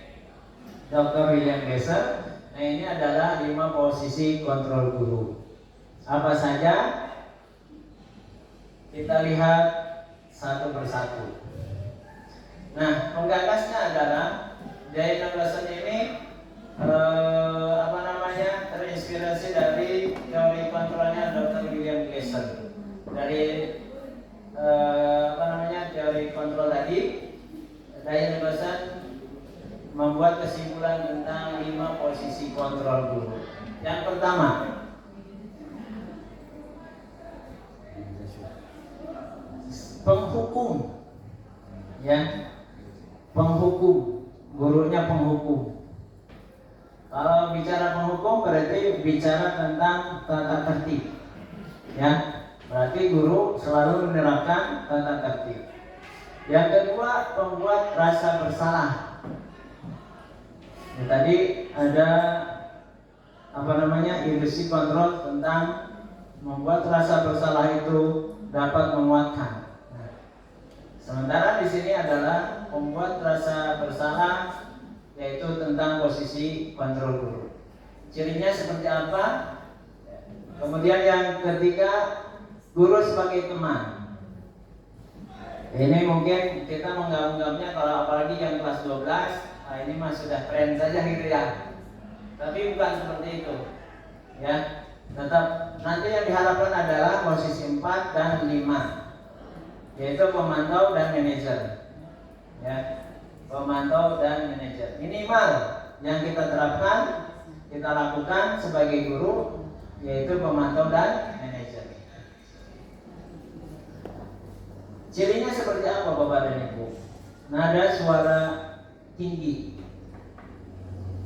Dr. William Glasser. Nah, ini adalah 5 posisi kontrol guru. Apa saja? Kita lihat satu persatu. Nah, penggagasnya adalah Jay Nicholson ini terinspirasi dari teori kontrolnya Dr. William Glasser. Dari teori kontrol tadi, Jay Nicholson membuat kesimpulan tentang 5 posisi kontrol guru. Yang pertama, penghukum, ya, penghukum, gurunya penghukum. Kalau bicara penghukum berarti bicara tentang tata tertib, ya, berarti guru selalu menerapkan tata tertib. Yang kedua, pembuat rasa bersalah. Ya, tadi ada ilusi kontrol tentang membuat rasa bersalah itu dapat menguatkan. Sementara di sini adalah membuat rasa bersalah, yaitu tentang posisi kontrol guru. Cirinya seperti apa? Kemudian yang ketiga, guru sebagai teman. Ini mungkin kita menganggapnya kalau apalagi yang kelas 12, ini mah sudah keren saja gitu ya. Tapi bukan seperti itu. Ya, tetap nanti yang diharapkan adalah posisi 4 dan 5. Yaitu pemantau dan manajer, ya, pemantau dan manajer. Minimal yang kita terapkan, kita lakukan sebagai guru, yaitu pemantau dan manajer. Cirinya seperti apa Bapak dan Ibu? Nada suara tinggi,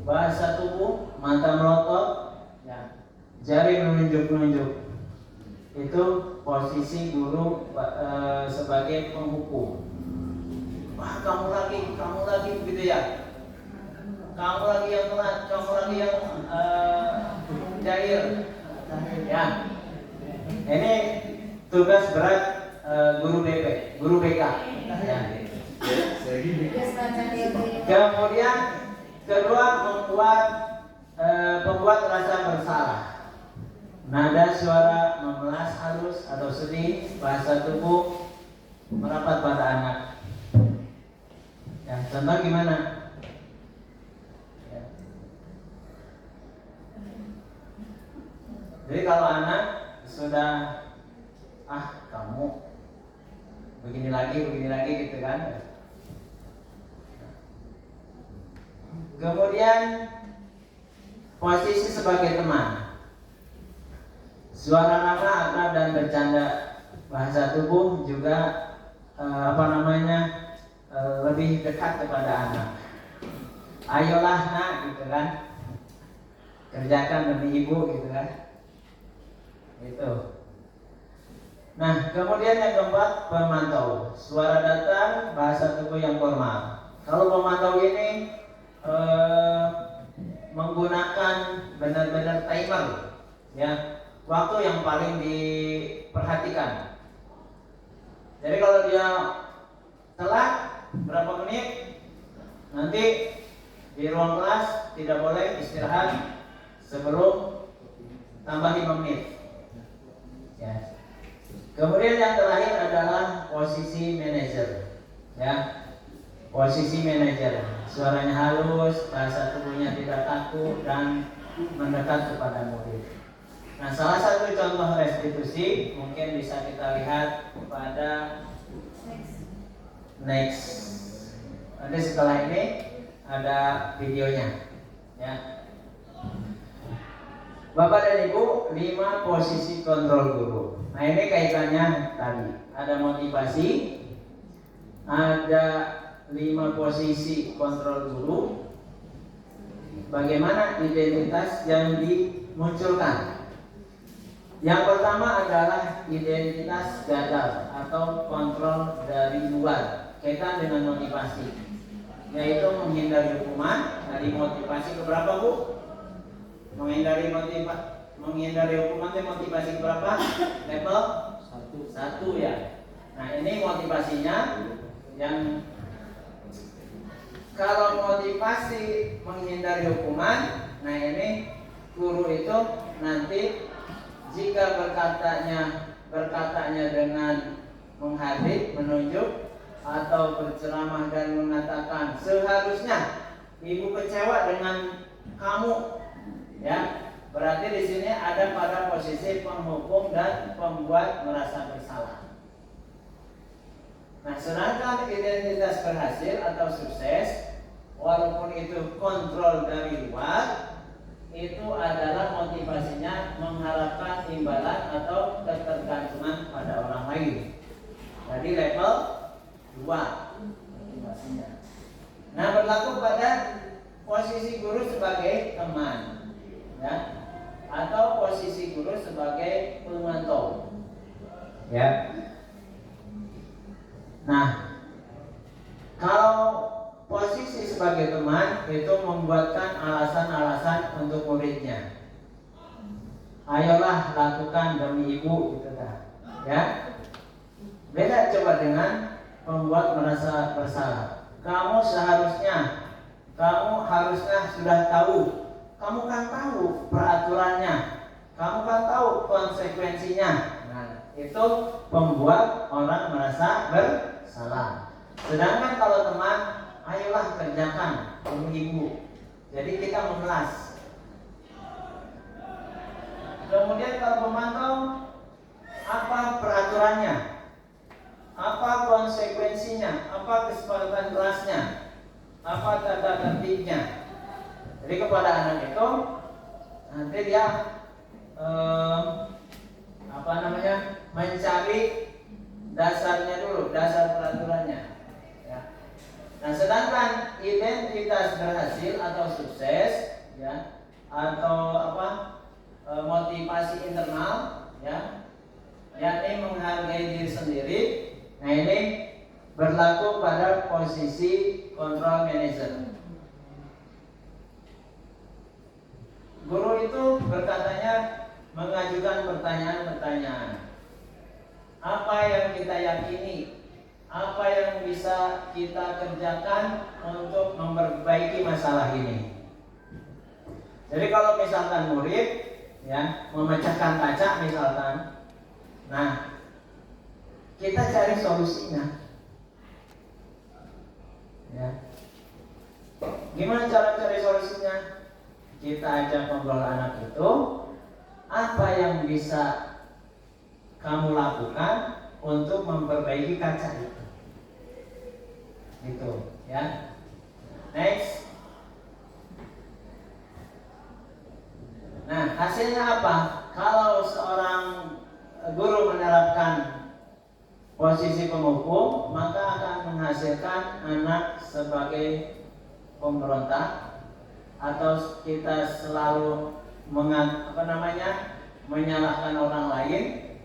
bahasa tubuh, mata melotot, ya, jari menunjuk-nunjuk. Itu posisi guru sebagai penghukum. Wah, kamu lagi begitu ya. Kamu lagi yang telat, kamu lagi yang jahil. Ya. Ini tugas berat guru BP, guru BK. Ya. Kemudian kedua, membuat rasa bersalah. Nada suara memelas halus atau sedih, bahasa tubuh merapat pada anak. Ya, contoh gimana? Ya. Jadi kalau anak sudah kamu begini lagi gitu kan. Kemudian posisi sebagai teman, suara ramah, akrab dan bercanda, bahasa tubuh juga lebih dekat kepada anak. Ayolah nak gitu kan, kerjakan demi ibu gitu kan. Itu. Nah, kemudian yang keempat, pemantau, suara datar, bahasa tubuh yang formal. Kalau pemantau ini menggunakan benar-benar timer, ya, waktu yang paling diperhatikan. Jadi kalau dia telat berapa menit, nanti di ruang kelas tidak boleh istirahat sebelum tambah 5 menit. Ya. Kemudian yang terakhir adalah posisi manajer, ya. Posisi manajer, suaranya halus, bahasa tubuhnya tidak kaku dan mendekat kepada murid. Nah, salah satu contoh restitusi mungkin bisa kita lihat pada next. Nanti setelah ini ada videonya, ya. Bapak dan Ibu, 5 posisi kontrol guru. Nah, ini kaitannya tadi. Ada motivasi, ada 5 posisi kontrol guru. Bagaimana identitas yang dimunculkan? Yang pertama adalah identitas gagal atau kontrol dari luar, kaitan dengan motivasi, yaitu menghindari hukuman. Dari motivasi keberapa, Bu? Menghindari hukuman itu motivasi berapa? Level 1 ya. Nah, ini motivasinya. Yang kalau motivasi menghindari hukuman, nah ini guru itu nanti jika berkatanya dengan menghardik, menunjuk atau berceramah dan mengatakan seharusnya ibu kecewa dengan kamu, ya, berarti di sini ada pada posisi penghukum dan pembuat merasa bersalah. Nah, sedangkan identitas berhasil atau sukses, walaupun itu kontrol dari luar, itu adalah motivasinya mengharapkan imbalan atau ketergantungan pada orang lain. Jadi level 2 motivasinya. Nah, berlaku pada posisi guru sebagai teman, ya, atau posisi guru sebagai pemantau, ya. Nah, kalau posisi sebagai teman itu membuatkan alasan-alasan untuk muridnya. Ayolah lakukan demi ibu, gitu kan, ya. Beda coba dengan membuat merasa bersalah. Kamu harusnya sudah tahu. Kamu kan tahu peraturannya. Kamu kan tahu konsekuensinya. Nah, itu membuat orang merasa bersalah. Sedangkan kalau teman, ayolah kerjakan demi ibu. Jadi kita mengelas. Kemudian kalau pemantau, apa peraturannya? Apa konsekuensinya? Apa kesepakatan kelasnya? Apa tata tertibnya? Jadi kepada anak itu nanti dia mencari dasarnya dulu, dasar peraturannya, ya. Nah, sedangkan identitas berhasil atau sukses, ya, atau motivasi internal, ya, yakni menghargai diri sendiri. Nah, ini berlaku pada posisi control manager. Guru itu berkatanya mengajukan pertanyaan-pertanyaan. Apa yang kita yakini? Apa yang bisa kita kerjakan untuk memperbaiki masalah ini? Jadi kalau misalkan murid, ya, memecahkan kaca misalkan, nah, kita cari solusinya, ya. Gimana cara cari solusinya? Kita ajak ngobrol anak itu, apa yang bisa kamu lakukan untuk memperbaiki kaca itu. Gitu, ya. Next. Nah, hasilnya apa? Kalau seorang guru menerapkan posisi penghukum, maka akan menghasilkan anak sebagai pemberontak, atau kita selalu menyalahkan orang lain,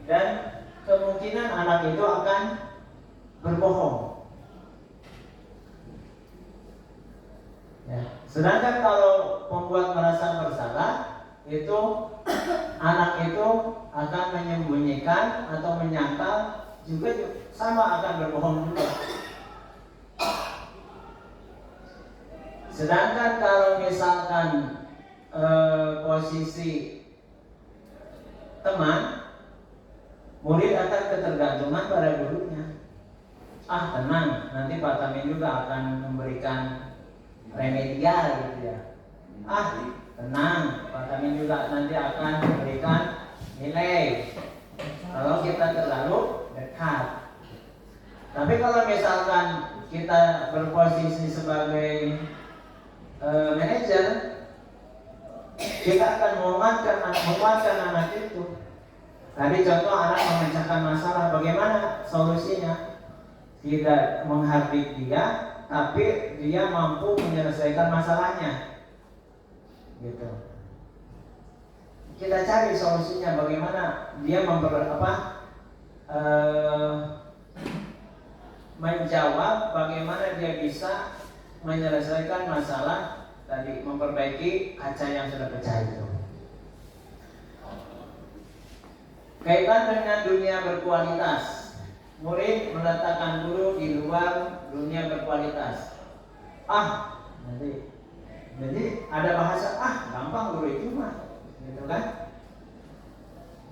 dan kemungkinan anak itu akan berbohong. Ya. Sedangkan kalau pembuat merasa bersalah, itu anak itu akan menyembunyikan atau menyangkal, juga sama akan berbohong juga. Sedangkan kalau misalkan posisi teman, murid akan ketergantungan pada gurunya. Tenang, nanti Pak Tamin juga akan memberikan remedial gitu ya. Tenang, Pak Tamin juga nanti akan memberikan nilai kalau kita terlalu dekat. Tapi kalau misalkan kita berposisi sebagai manajer, kita akan menguatkan anak itu. Tadi contoh anak memecahkan masalah, bagaimana solusinya? Tidak menghardik dia, tapi dia mampu menyelesaikan masalahnya. Gitu. Kita cari solusinya, bagaimana dia menjawab, bagaimana dia bisa menyelesaikan masalah tadi, memperbaiki kaca yang sudah pecah itu. Kaitan dengan dunia berkualitas. Murid meletakkan guru di luar dunia berkualitas. Jadi ada bahasa, gampang guru itu mah, gitu kan?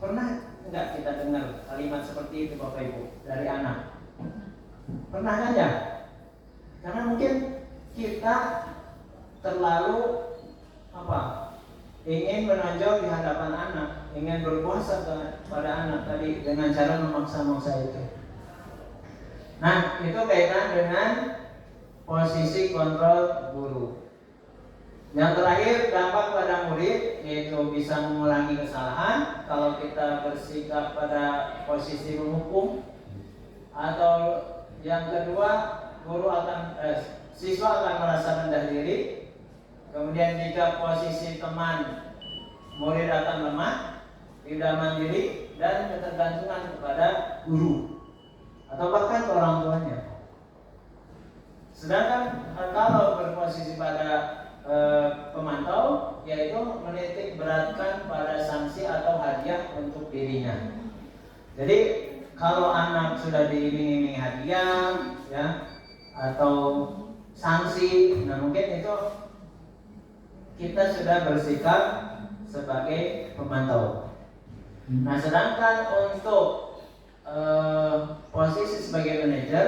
Pernah enggak kita dengar kalimat seperti itu Bapak Ibu dari anak? Pernah kan ya? Karena mungkin kita terlalu ingin menonjol di hadapan anak, ingin berkuasa pada anak tadi dengan cara memaksa-maksa itu. Nah, itu kaitan dengan posisi kontrol guru. Yang terakhir, dampak pada murid, yaitu bisa mengulangi kesalahan kalau kita bersikap pada posisi menghukum. Atau yang kedua, siswa akan merasa rendah diri. Kemudian jika posisi teman, murid akan lemah, tidak mandiri, dan ketergantungan kepada guru atau bahkan ke orang tuanya. Sedangkan kalau berposisi pada pemantau, yaitu menitik beratkan pada sanksi atau hadiah untuk dirinya. Jadi kalau anak sudah diiming-imingi hadiah, ya, atau sanksi, nah mungkin itu kita sudah bersikap sebagai pemantau. Nah, sedangkan untuk posisi sebagai manajer,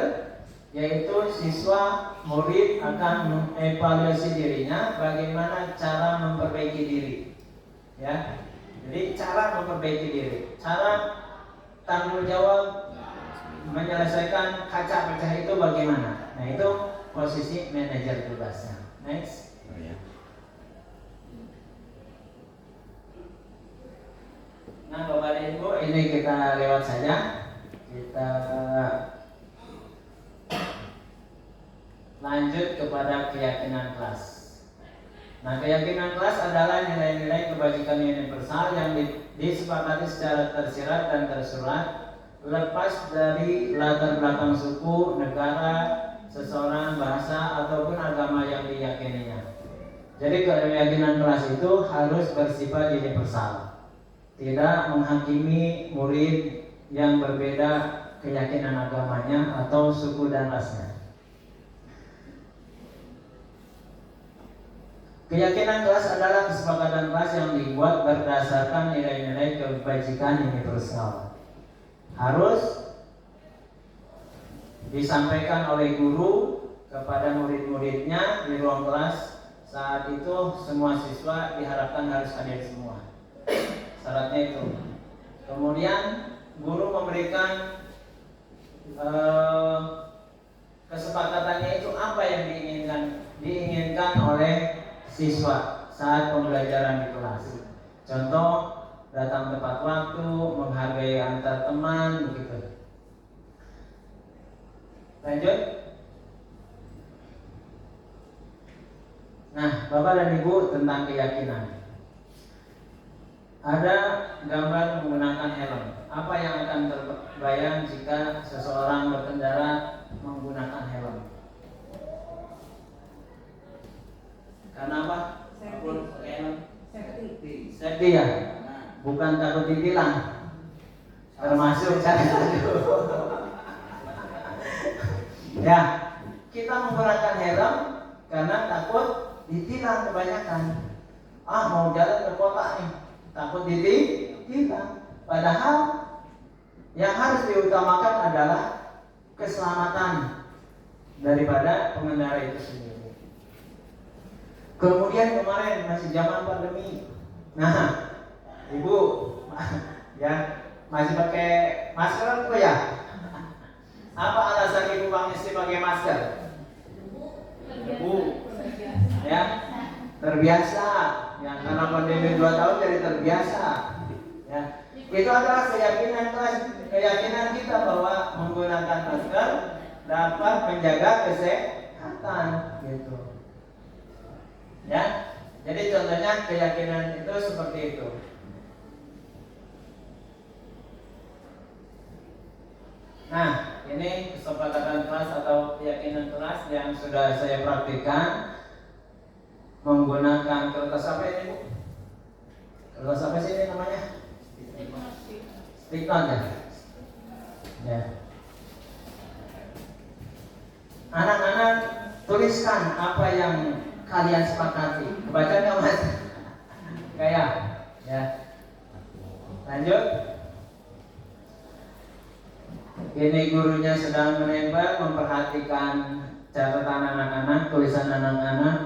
yaitu siswa murid akan mengevaluasi dirinya bagaimana cara memperbaiki diri, ya. Jadi cara memperbaiki diri, cara tanggung jawab menyelesaikan kaca pecah itu bagaimana. Nah, itu posisi manajer tugasnya. Next. Nah, Bapak dan Ibu, ini kita lewat saja. Kita lanjut kepada keyakinan kelas. Nah, keyakinan kelas adalah nilai-nilai kebajikan universal yang disepakati secara tersirat dan tersurat, lepas dari latar belakang suku, negara, seseorang, bahasa, ataupun agama yang diyakininya. Jadi keyakinan kelas itu harus bersifat universal, tidak menghakimi murid yang berbeda keyakinan agamanya atau suku dan rasnya. Keyakinan kelas adalah kesepakatan kelas yang dibuat berdasarkan nilai-nilai kebajikan universal. Harus disampaikan oleh guru kepada murid-muridnya di ruang kelas. Saat itu semua siswa diharapkan harus hadir semua. Syaratnya itu. Kemudian guru memberikan kesepakatannya itu apa yang diinginkan oleh siswa saat pembelajaran di kelas. Contoh, datang tepat waktu, menghargai antar teman, begitu. Lanjut. Nah, Bapak dan Ibu, tentang keyakinan. Ada gambar menggunakan helm. Apa yang akan terbayang jika seseorang berkendara menggunakan helm? Karena apa? Safety ya? Bukan takut ditilang. Termasuk ya, kita menggunakan helm karena takut ditilang kebanyakan. Mau jalan ke kota nih, takut ditilang. Padahal yang harus diutamakan adalah keselamatan daripada pengendara itu sendiri. Kemudian kemarin masih zaman pandemi. Nah, Ibu ya masih pakai masker tuh ya? Apa alasan Ibu mesti pakai masker? Debu. Ya, terbiasa. Ya, karena pandemi 2 tahun jadi terbiasa. Ya, itu adalah keyakinan kita bahwa menggunakan masker dapat menjaga kesehatan, gitu. Ya, jadi contohnya keyakinan itu seperti itu. Nah, ini kesepakatan kelas atau keyakinan kelas yang sudah saya praktikkan menggunakan kertas apa ini, Bu? Kertas apa sih ini namanya? Stick note ya? Ya. Anak-anak, tuliskan apa yang kalian sepakati. Kebaca nggak, Mas? Kayak, ya. Lanjut. Ini gurunya sedang menembak, memperhatikan catatan anak-anak, tulisan anak-anak.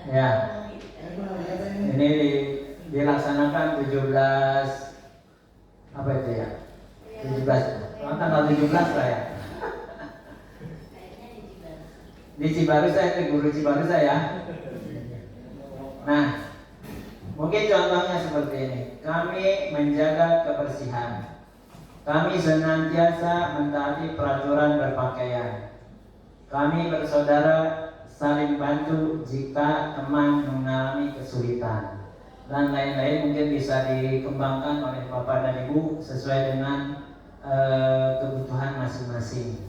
Ya. Ini dilaksanakan 17 apa itu ya? 17. Tanggal 17 lah ya. Di Cibarus saya, itu guru Cibarus saya. Nah, mungkin contohnya seperti ini. Kami menjaga kebersihan. Kami senantiasa mentaati peraturan berpakaian. Kami bersaudara saling bantu jika teman mengalami kesulitan. Dan lain-lain mungkin bisa dikembangkan oleh Bapak dan Ibu sesuai dengan kebutuhan masing-masing.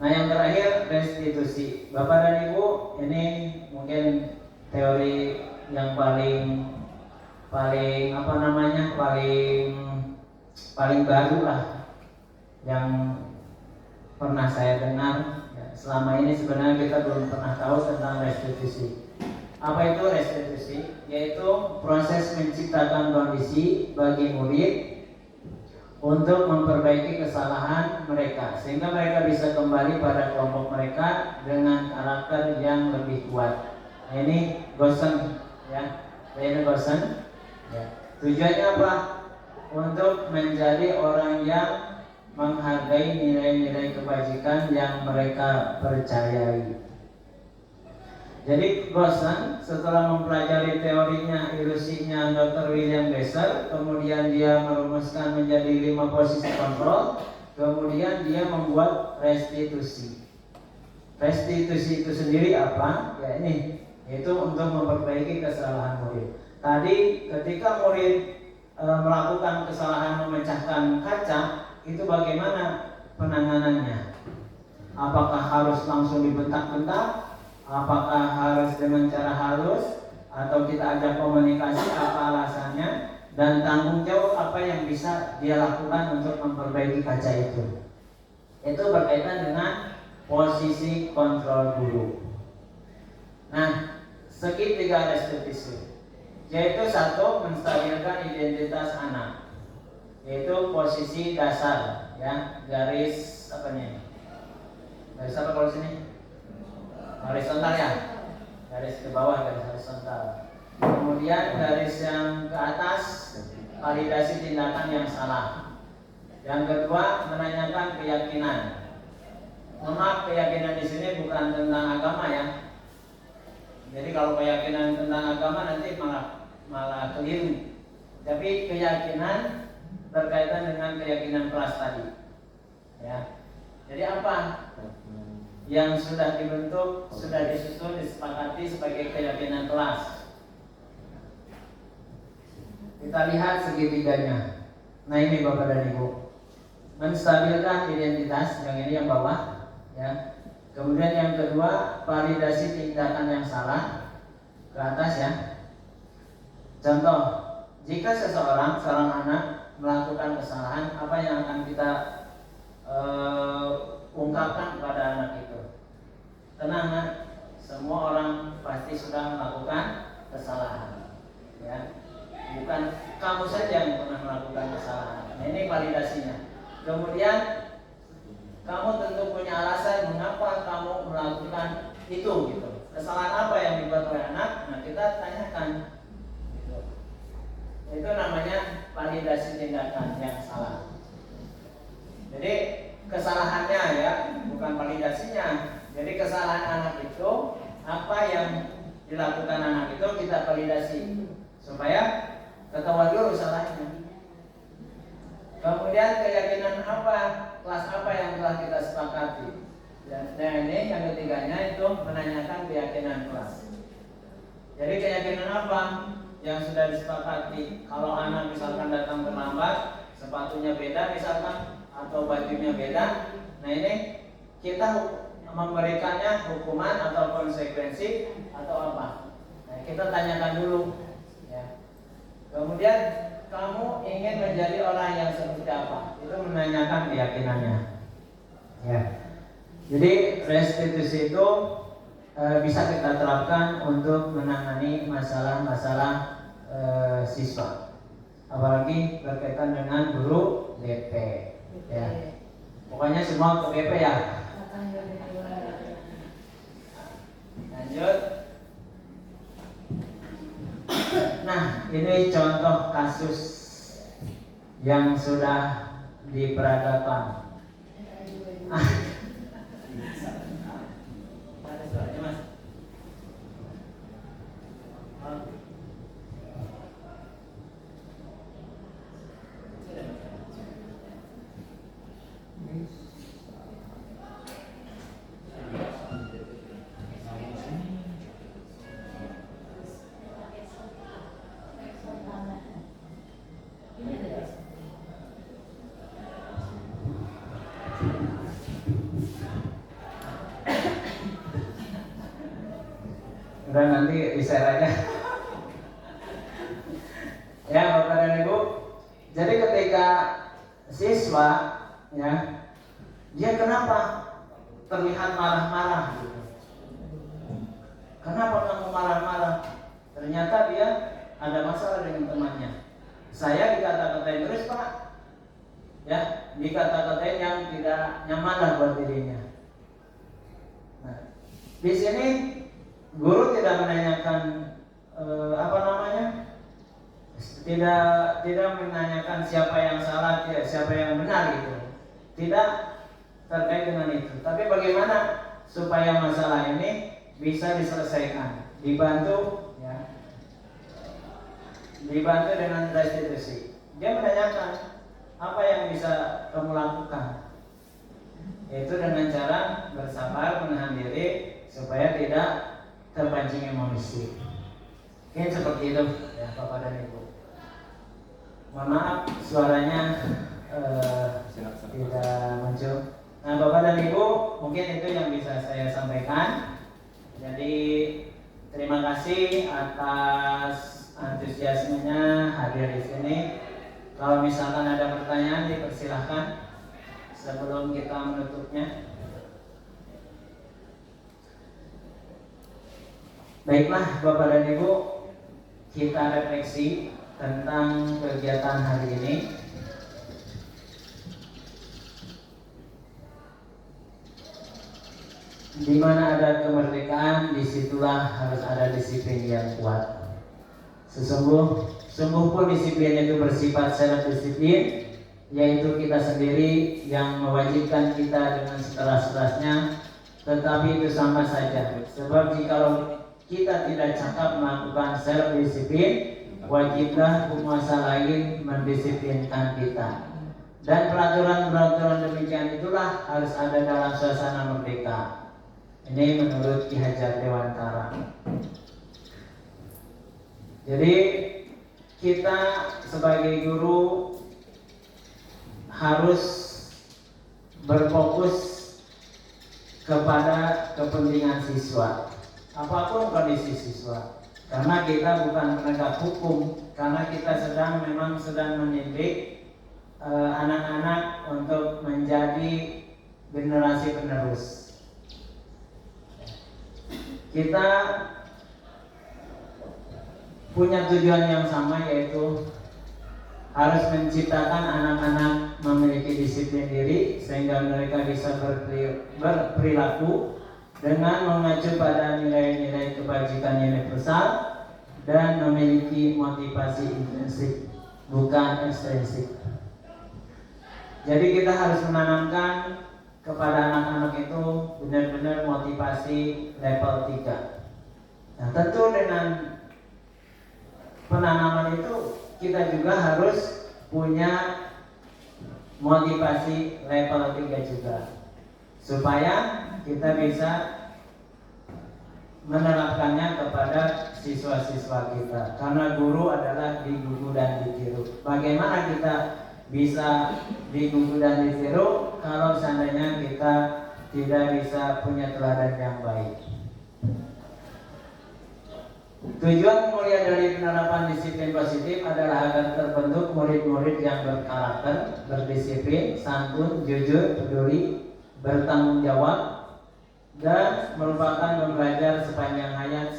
Nah, yang terakhir restitusi. Bapak dan Ibu, ini mungkin teori yang paling baru lah yang pernah saya dengar. Selama ini sebenarnya kita belum pernah tahu tentang restitusi. Apa itu restitusi? Yaitu proses menciptakan kondisi bagi murid untuk memperbaiki kesalahan mereka sehingga mereka bisa kembali pada kelompok mereka dengan karakter yang lebih kuat. Nah, ini Gosen ya. Ini Gosen. Ya. Tujuannya apa? Untuk menjadi orang yang menghargai nilai-nilai kebajikan yang mereka percayai. Jadi Gosen setelah mempelajari teorinya, ilusinya Dr. William Besser, kemudian dia merumuskan menjadi 5 posisi kontrol, kemudian dia membuat restitusi. Restitusi itu sendiri apa? Ya ini, yaitu untuk memperbaiki kesalahan murid. Tadi ketika murid melakukan kesalahan memecahkan kaca, itu bagaimana penanganannya? Apakah harus langsung dibentak-bentak? Apakah harus dengan cara halus? Atau kita ajak komunikasi, apa alasannya? Dan tanggung jawab apa yang bisa dia lakukan untuk memperbaiki kaca itu? Itu berkaitan dengan posisi kontrol guru. Nah, segitiga restitusi, yaitu satu, menstabilkan identitas anak, yaitu posisi dasar, ya, garis apa nih? Garis apa kalau sini? Horizontal ya, garis ke bawah, garis horizontal. Kemudian garis yang ke atas validasi tindakan yang salah. Yang kedua menanyakan keyakinan. Maaf, keyakinan di sini bukan tentang agama ya. Jadi kalau keyakinan tentang agama nanti malah keliru. Tapi keyakinan berkaitan dengan keyakinan kelas tadi. Ya. Jadi apa yang sudah dibentuk, sudah disusun, disepakati sebagai keyakinan kelas? Kita lihat segitiganya. Nah ini Bapak dan Ibu, menstabilkan identitas, yang ini yang bawah, ya. Kemudian yang kedua, validasi tindakan yang salah, ke atas ya. Contoh, jika seorang anak melakukan kesalahan, apa yang akan kita ungkapkan kepada anak itu? Tenang, nak, semua orang pasti sudah melakukan kesalahan, ya. Bukan kamu saja yang pernah melakukan kesalahan. Nah, ini validasinya. Kemudian kamu tentu punya alasan mengapa kamu melakukan itu, gitu. Kesalahan apa yang dibuat oleh anak? Nah, kita tanyakan. Gitu. Itu namanya validasi tindakan yang salah. Jadi kesalahannya ya, bukan validasinya. Jadi kesalahan anak itu, apa yang dilakukan anak itu kita validasi supaya ketahuan dulu salahnya. Kemudian keyakinan apa, kelas apa yang telah kita sepakati. Dan ini yang ketiganya itu menanyakan keyakinan kelas. Jadi keyakinan apa yang sudah disepakati? Kalau anak misalkan datang terlambat, sepatunya beda misalkan, atau bajunya beda, nah ini kita memberikannya hukuman atau konsekuensi atau apa? Nah, kita tanyakan dulu. Ya. Kemudian kamu ingin menjadi orang yang seperti apa? Itu menanyakan keyakinannya. Ya. Jadi restitusi itu bisa kita terapkan untuk menangani masalah-masalah siswa, apalagi berkaitan dengan guru BP. Ya. Pokoknya semua ke BP ya. Lanjut. Nah, ini contoh kasus yang sudah diperagakan. Ada suaranya, Mas? Udah nanti di-share aja. Ya Bapak dan Ibu, jadi ketika siswa ya, dia kenapa terlihat marah-marah gitu. Kenapa kamu marah-marah? Ternyata dia ada masalah dengan temannya. Saya dikata-katain terus Pak, ya, dikata-katain yang tidak nyaman lah buat dirinya. Nah, di sini guru tidak menanyakan tidak menanyakan siapa yang salah, siapa yang benar gitu. Tidak terkait dengan itu. Tapi bagaimana supaya masalah ini bisa diselesaikan? Dibantu ya. Dibantu dengan restitusi. Dia menanyakan apa yang bisa kamu lakukan? Yaitu dengan cara bersabar, menahan diri supaya tidak terpancing emosi. Mungkin seperti itu ya Bapak dan Ibu. Mohon maaf suaranya tidak muncul. Nah Bapak dan Ibu, mungkin itu yang bisa saya sampaikan. Jadi terima kasih atas antusiasmenya hadir di sini. Kalau misalkan ada pertanyaan dipersilahkan sebelum kita menutupnya. Baiklah Bapak dan Ibu, kita refleksi tentang kegiatan hari ini. Di mana ada kemerdekaan, disitulah harus ada disiplin yang kuat. Sungguh pun disiplin itu bersifat self disiplin, yaitu kita sendiri yang mewajibkan kita dengan sekeras-kerasnya, tetapi itu sama saja. Sebab jika kita tidak cakap melakukan self disiplin, wajiblah penguasa lain mendisiplinkan kita. Dan peraturan-peraturan demikian itulah harus ada dalam suasana merdeka. Ini menurut Ki Hajar Dewantara. Jadi kita sebagai guru harus berfokus kepada kepentingan siswa, apapun kondisi siswa. Karena kita bukan penegak hukum, karena kita memang sedang mendidik anak-anak untuk menjadi generasi penerus. Kita punya tujuan yang sama, yaitu harus menciptakan anak-anak memiliki disiplin diri sehingga mereka bisa berperilaku dengan mengacu pada nilai-nilai kebajikan universal dan memiliki motivasi intrinsik bukan ekstrinsik. Jadi kita harus menanamkan kepada anak-anak itu benar-benar motivasi level 3. Nah, tentu dengan penanaman itu kita juga harus punya motivasi level 3 juga, supaya kita bisa menerapkannya kepada siswa-siswa kita. Karena guru adalah digugu dan ditiru. Bagaimana kita bisa digugu dan ditiru kalau seandainya kita tidak bisa punya teladan yang baik? Tujuan mulia dari penerapan disiplin positif adalah agar terbentuk murid-murid yang berkarakter, berdisiplin, santun, jujur, peduli, bertanggung jawab, dan merupakan pembelajar sepanjang hayat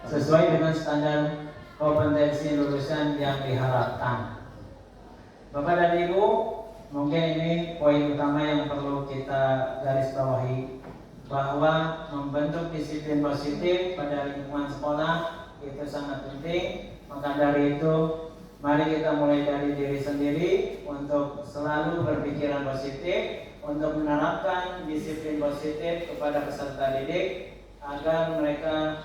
sesuai dengan standar kompetensi lulusan yang diharapkan. Bapak dan Ibu, mungkin ini poin utama yang perlu kita garis bawahi, bahwa membentuk disiplin positif pada lingkungan sekolah itu sangat penting. Maka dari itu, mari kita mulai dari diri sendiri untuk selalu berpikiran positif, untuk menerapkan disiplin positif kepada peserta didik agar mereka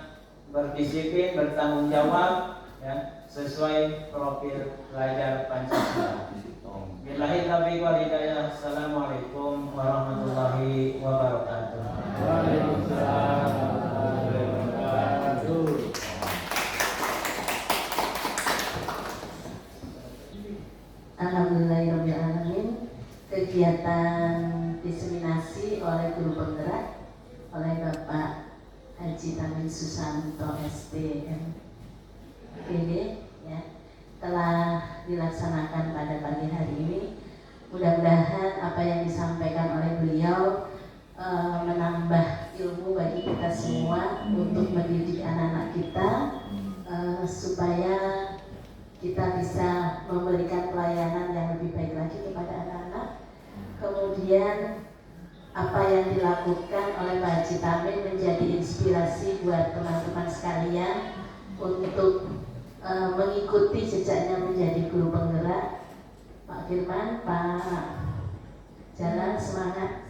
berdisiplin, bertanggung jawab, ya, sesuai profil pelajar Pancasila. Billahi taufiq wal hidayah. Assalamualaikum warahmatullahi wabarakatuh. Waalaikumsalam warahmatullahi wabarakatuh. Alhamdulillahirrahmanirrahim. Kegiatan diseminasi oleh guru penggerak oleh Bapak Haji Tamin Susanto STM ya, telah dilaksanakan pada pagi hari ini. Mudah-mudahan apa yang disampaikan oleh beliau menambah ilmu bagi kita semua untuk mendidik anak-anak kita supaya kita bisa memberikan pelayanan yang lebih baik lagi kepada anak-anak. Kemudian apa yang dilakukan oleh Pak Haji Tamin menjadi inspirasi buat teman-teman sekalian untuk mengikuti jejaknya menjadi guru penggerak. Pak Firman, Pak Jalan, semangat.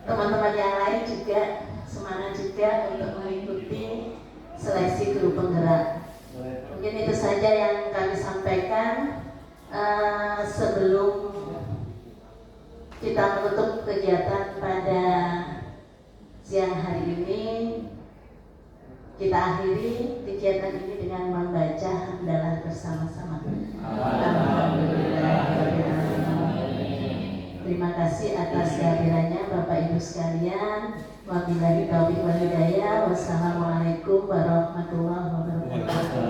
Teman-teman yang lain juga semangat juga untuk mengikuti seleksi guru penggerak. Mungkin itu saja yang kami sampaikan sebelum kita menutup kegiatan pada siang hari ini. Kita akhiri kegiatan ini dengan membaca hamdalah bersama-sama. Terima kasih atas kehadirannya Bapak Ibu sekalian. Wabillahi taufiq wal hidayah. Wassalamualaikum warahmatullahi wabarakatuh.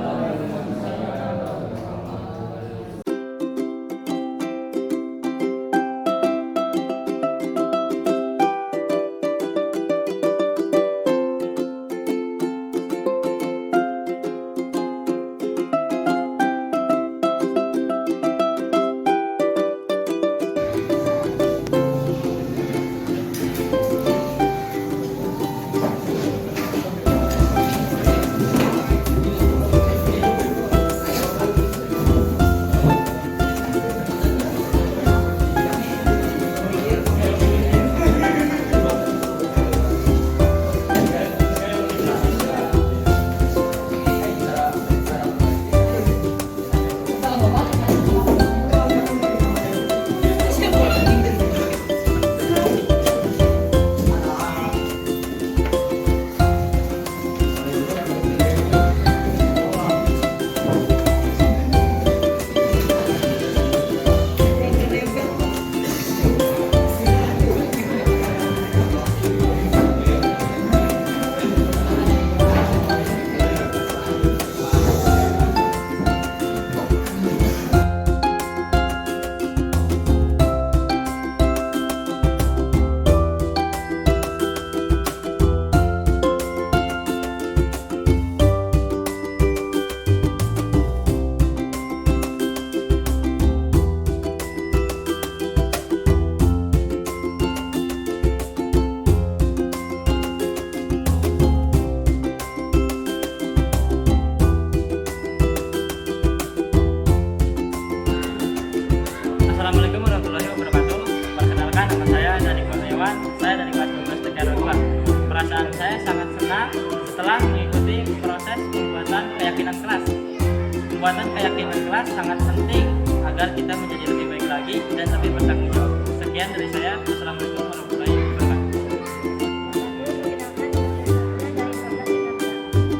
Pembuatan keyakinan kelas sangat penting agar kita menjadi lebih baik lagi dan lebih bertanggung jawab. Sekian dari saya. Wassalamualaikum warahmatullahi wabarakatuh.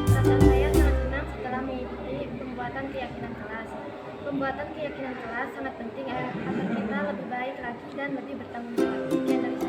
Perasaan saya sangat senang setelah mengikuti pembuatan keyakinan kelas. Pembuatan keyakinan kelas sangat penting agar kita lebih baik lagi dan lebih bertanggung jawab. Sekian dari saya.